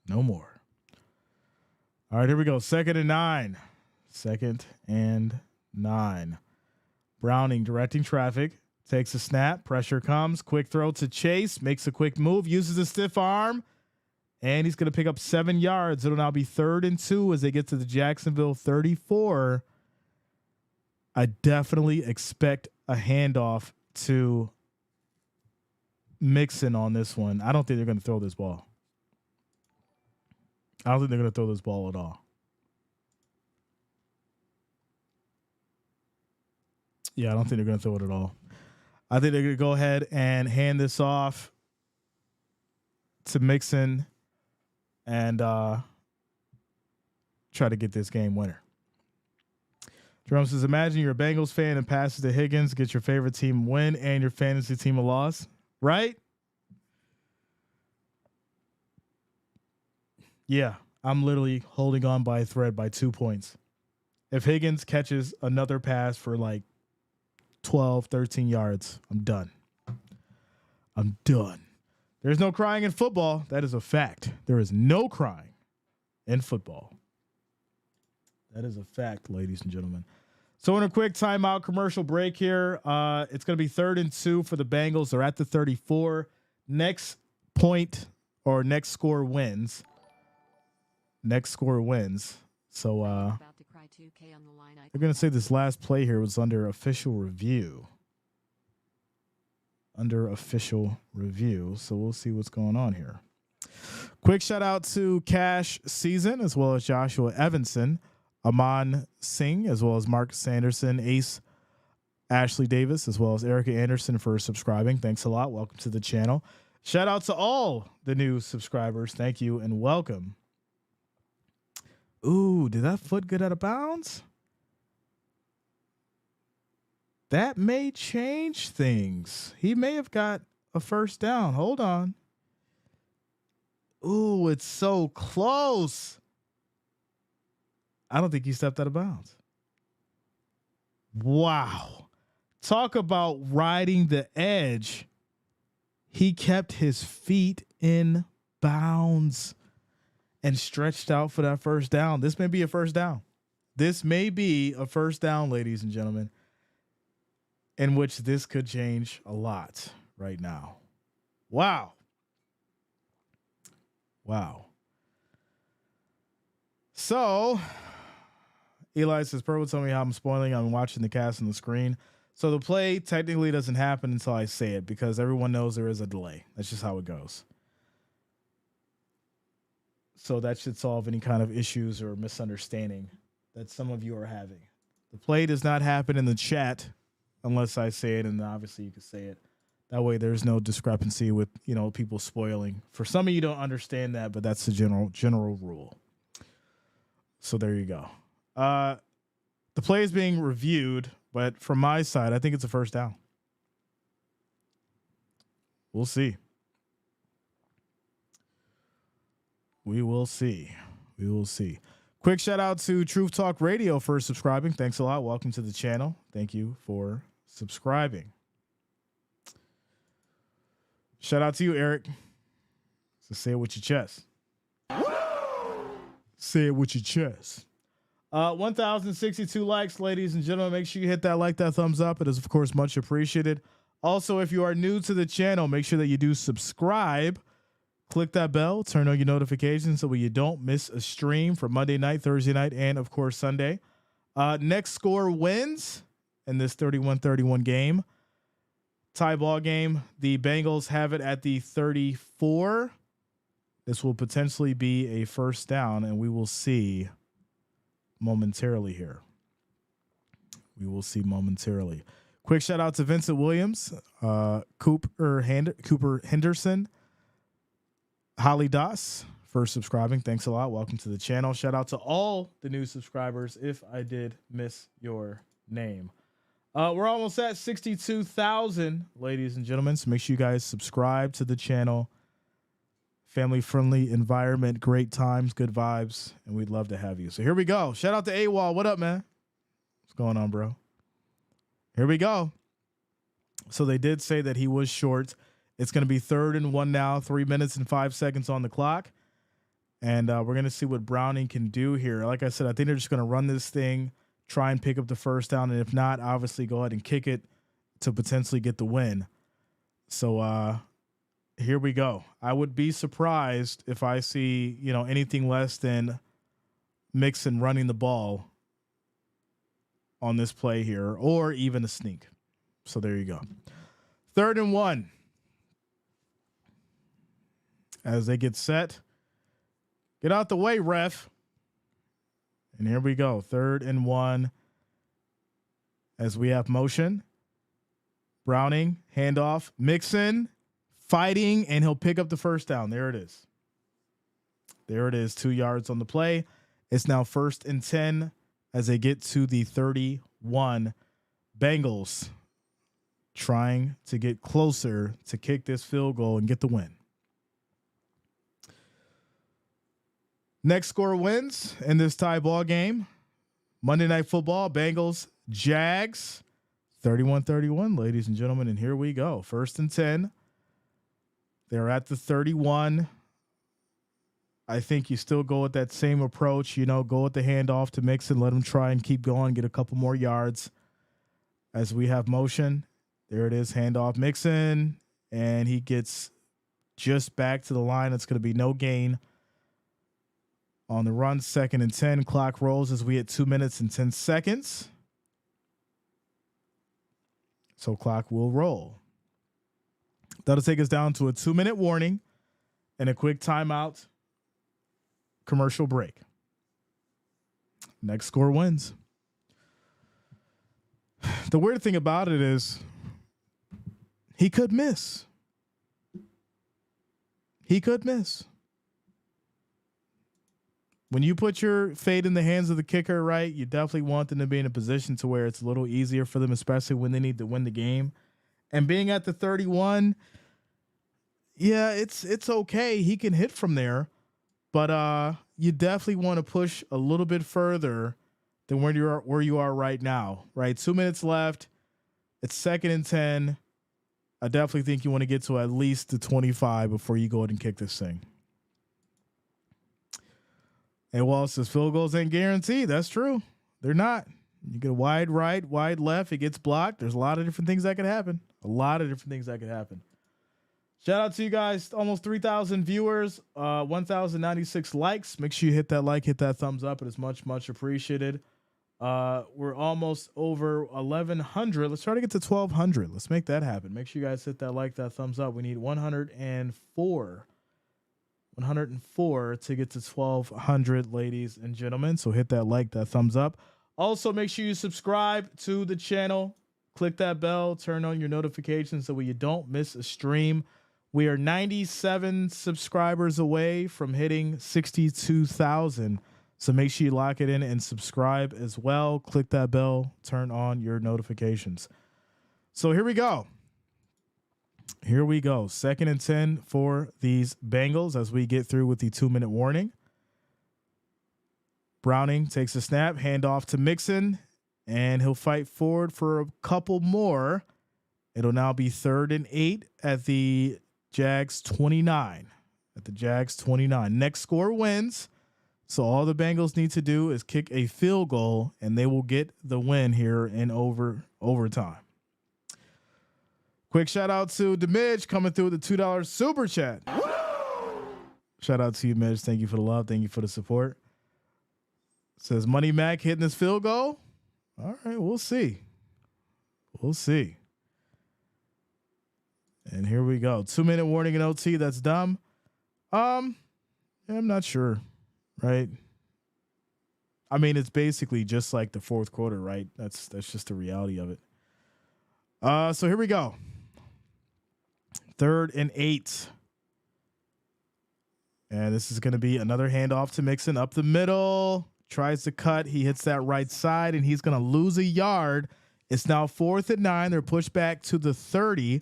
Speaker 1: No more. All right, here we go. 2nd and 9. 2nd and 9. Browning directing traffic. Takes a snap. Pressure comes. Quick throw to Chase. Makes a quick move. Uses a stiff arm. And he's going to pick up 7 yards. It'll now be 3rd and 2 as they get to the Jacksonville 34. I definitely expect a handoff to Mixon on this one. I don't think they're going to throw this ball. I don't think they're going to throw this ball at all. Yeah, I don't think they're going to throw it at all. I think they're going to go ahead and hand this off to Mixon and try to get this game winner. Jerome says, imagine you're a Bengals fan and passes to Higgins, get your favorite team win and your fantasy team a loss, right? Yeah, I'm literally holding on by a thread by 2 points. If Higgins catches another pass for like 12, 13 yards, I'm done. I'm done. There's no crying in football. That is a fact. There is no crying in football. That is a fact, ladies and gentlemen. So in a quick timeout commercial break here, it's going to be 3rd and 2 for the Bengals. They're at the 34. Next point or next score wins. Next score wins. So they're going to say this last play here was under official review. Under official review. So we'll see what's going on here. Quick shout out to Cash Season as well as Joshua Evanson, Aman Singh, as well as Mark Sanderson, Ace, Ashley Davis, as well as Erica Anderson for subscribing. Thanks a lot. Welcome to the channel. Shout out to all the new subscribers. Thank you and welcome. Ooh, did that foot get out of bounds? That may change things. He may have got a first down. Hold on. Ooh, it's so close. I don't think he stepped out of bounds. Wow. Talk about riding the edge. He kept his feet in bounds and stretched out for that first down. This may be a first down. This may be a first down, ladies and gentlemen, in which this could change a lot right now. Wow. Wow. So Eli says, Purple, tell me how I'm spoiling. I'm watching the cast on the screen. So the play technically doesn't happen until I say it because everyone knows there is a delay. That's just how it goes. So that should solve any kind of issues or misunderstanding that some of you are having. The play does not happen in the chat unless I say it, and obviously you can say it. That way there's no discrepancy with, people spoiling. For some of you don't understand that, but that's the general rule. So there you go. The play is being reviewed, but from my side, I think it's a first down. We'll see. We will see. We will see. Quick shout out to Truth Talk Radio for subscribing. Thanks a lot. Welcome to the channel. Thank you for subscribing. Shout out to you, Eric. So say it with your chest. Say it with your chest. 1,062 likes, ladies and gentlemen. Make sure you hit that like, that thumbs up. It is, of course, much appreciated. Also, if you are new to the channel, make sure that you do subscribe. Click that bell. Turn on your notifications so you don't miss a stream for Monday night, Thursday night, and, of course, Sunday. Next score wins in this 31-31 game. Tie ball game. The Bengals have it at the 34. This will potentially be a first down, and we will see momentarily here. We will see momentarily. Quick shout out to Vincent Williams, Cooper Henderson, Holly Das for subscribing. Thanks a lot. Welcome to the channel. Shout out to all the new subscribers if I did miss your name. We're almost at 62,000, ladies and gentlemen. So make sure you guys subscribe to the channel. Family-friendly environment, great times, good vibes, and we'd love to have you. So here we go. Shout out to AWOL. What up, man? What's going on, bro? Here we go. So they did say that he was short. It's going to be 3rd and 1 now, 3 minutes and 5 seconds on the clock. And we're going to see what Browning can do here. Like I said, I think they're just going to run this thing, try and pick up the first down. And if not, obviously go ahead and kick it to potentially get the win. So here we go. I would be surprised if I see, anything less than Mixon running the ball on this play here, or even a sneak. So there you go. 3rd and 1. As they get set, get out the way, ref. And here we go. 3rd and 1. As we have motion. Browning, handoff, Mixon, fighting, and he'll pick up the first down. There it is. There it is. 2 yards on the play. It's now 1st and 10 as they get to the 31. Bengals trying to get closer to kick this field goal and get the win. Next score wins in this tie ball game. Monday Night Football, Bengals, Jags, 31-31, ladies and gentlemen. And here we go. 1st and 10. They're at the 31. I think you still go with that same approach, go with the handoff to Mixon, let him try and keep going, get a couple more yards as we have motion. There it is, handoff Mixon, and he gets just back to the line. It's going to be no gain on the run. 2nd and 10. Clock rolls as we hit 2 minutes and 10 seconds. So clock will roll. That'll take us down to a 2-minute warning and a quick timeout. Commercial break. Next score wins. The weird thing about it is he could miss. He could miss. When you put your fate in the hands of the kicker, right, you definitely want them to be in a position to where it's a little easier for them, especially when they need to win the game. And being at the 31, yeah, it's okay. He can hit from there. But you definitely want to push a little bit further than where you are right now, right? 2 minutes left. It's 2nd and 10. I definitely think you want to get to at least the 25 before you go ahead and kick this thing. And Wall says field goals ain't guaranteed. That's true. They're not. You get a wide right, wide left. It gets blocked. There's a lot of different things that could happen. Shout out to you guys. Almost 3,000 viewers, 1,096 likes. Make sure you hit that like, hit that thumbs up. It is much, much appreciated. We're almost over 1,100. Let's try to get to 1,200. Let's make that happen. Make sure you guys hit that like, that thumbs up. We need 104 to get to 1,200, ladies and gentlemen. So hit that like, that thumbs up. Also, make sure you subscribe to the channel. Click that bell. Turn on your notifications so you don't miss a stream. We are 97 subscribers away from hitting 62,000. So make sure you lock it in and subscribe as well. Click that bell. Turn on your notifications. So here we go. 2nd and 10 for these Bengals as we get through with the 2-minute warning. Browning takes a snap, handoff to Mixon, and he'll fight forward for a couple more. It'll now be 3rd and 8 at the Jags 29. At the Jags 29. Next score wins. So all the Bengals need to do is kick a field goal, and they will get the win here in overtime. Quick shout out to Demidge coming through with the $2 super chat. Shout out to you, Midge. Thank you for the love. Thank you for the support. Says Money Mac hitting this field goal. All right, we'll see. We'll see. And here we go. 2-minute warning in OT. That's dumb. I'm not sure. Right. I mean, it's basically just like the fourth quarter, right? That's just the reality of it. So here we go. 3rd and 8. And this is going to be another handoff to Mixon up the middle. Tries to cut. He hits that right side, and he's going to lose a yard. It's now 4th and 9. They're pushed back to the 30.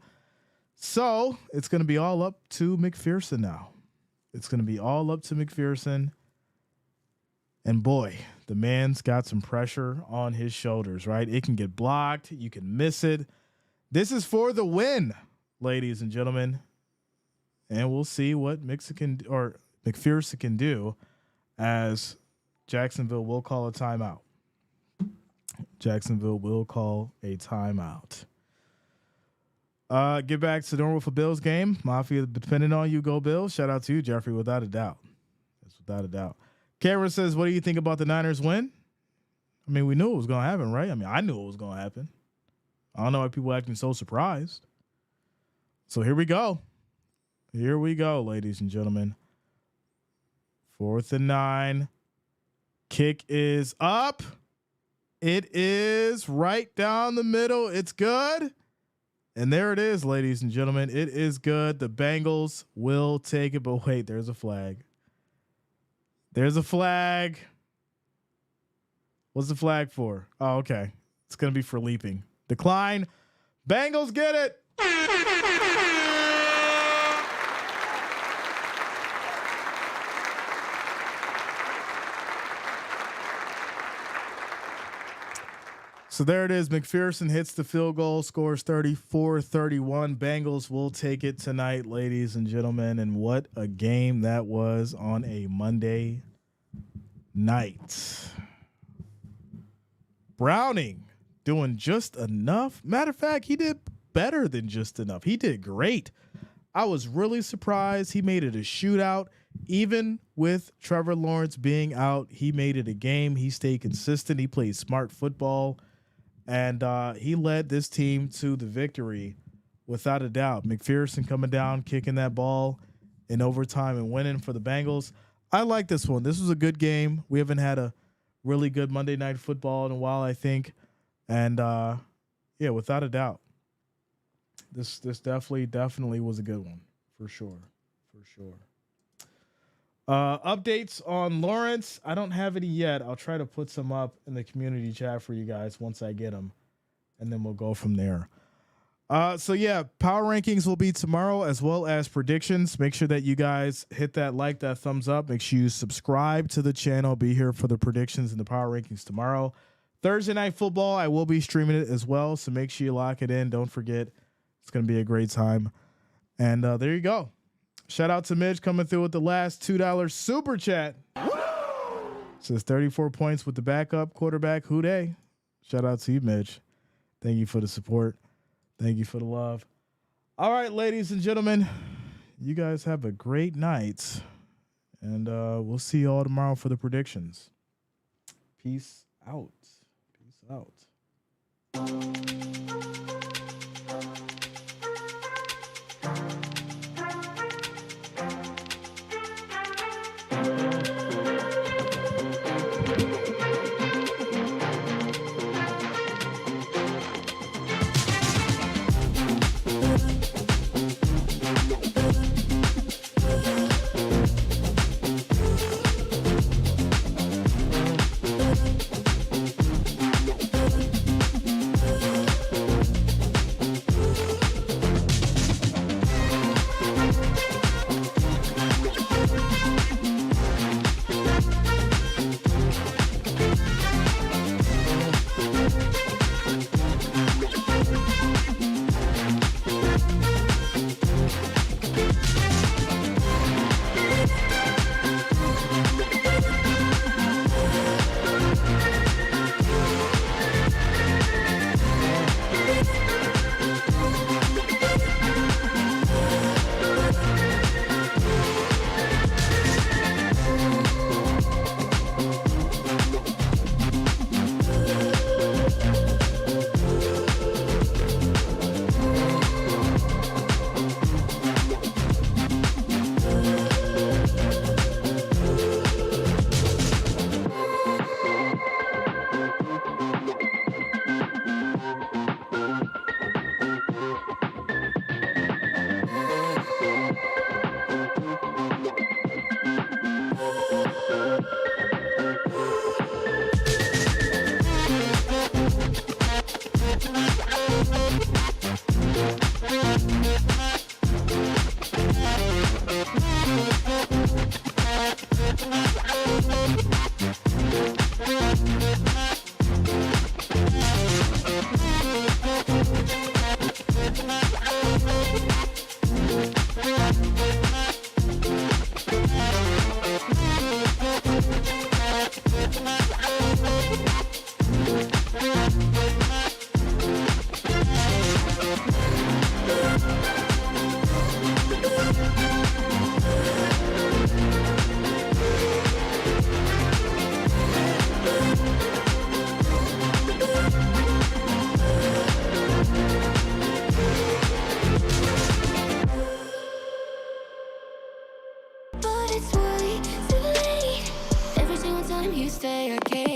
Speaker 1: So it's going to be all up to McPherson now. It's going to be all up to McPherson. And boy, the man's got some pressure on his shoulders, right? It can get blocked. You can miss it. This is for the win, ladies and gentlemen. And we'll see what McPherson can do as Jacksonville will call a timeout. Jacksonville will call a timeout. Get back to normal for Bills game. Mafia depending on you. Go Bills. Shout out to you, Jeffrey, without a doubt. That's without a doubt. Cameron says, what do you think about the Niners win? I mean, we knew it was going to happen, right? I mean, I knew it was going to happen. I don't know why people are acting so surprised. So here we go. Here we go, ladies and gentlemen. 4th and 9. Kick is up. It is right down the middle. It's good. And there it is, ladies and gentlemen. It is good. The Bengals will take it. But wait, there's a flag. There's a flag. What's the flag for? Oh, okay. It's going to be for leaping. Decline. Bengals get it. So there it is. McPherson hits the field goal, scores 34-31. Bengals will take it tonight, ladies and gentlemen. And what a game that was on a Monday night. Browning doing just enough. Matter of fact, he did better than just enough. He did great. I was really surprised. He made it a shootout. Even with Trevor Lawrence being out, he made it a game. He stayed consistent. He played smart football. And he led this team to the victory without a doubt. McPherson coming down, kicking that ball in overtime and winning for the Bengals. I like this one. This was a good game. We haven't had a really good Monday Night Football in a while, I think. And, yeah, without a doubt, this definitely was a good one for sure. For sure. Updates on Lawrence. I don't have any yet. I'll try to put some up in the community chat for you guys once I get them, and then we'll go from there. So yeah, power rankings will be tomorrow as well as predictions. Make sure that you guys hit that like, that thumbs up. Make sure you subscribe to the channel. Be here for the predictions and the power rankings tomorrow. Thursday Night Football, I will be streaming it as well, so make sure you lock it in. Don't forget, it's going to be a great time. And there you go. Shout out to Midge coming through with the last $2 super chat. Says 34 points with the backup quarterback. Who dey? Shout out to you, Midge. Thank you for the support. Thank you for the love. All right, ladies and gentlemen, you guys have a great night. And we'll see you all tomorrow for the predictions. Peace out. Peace out.
Speaker 2: we stay a game.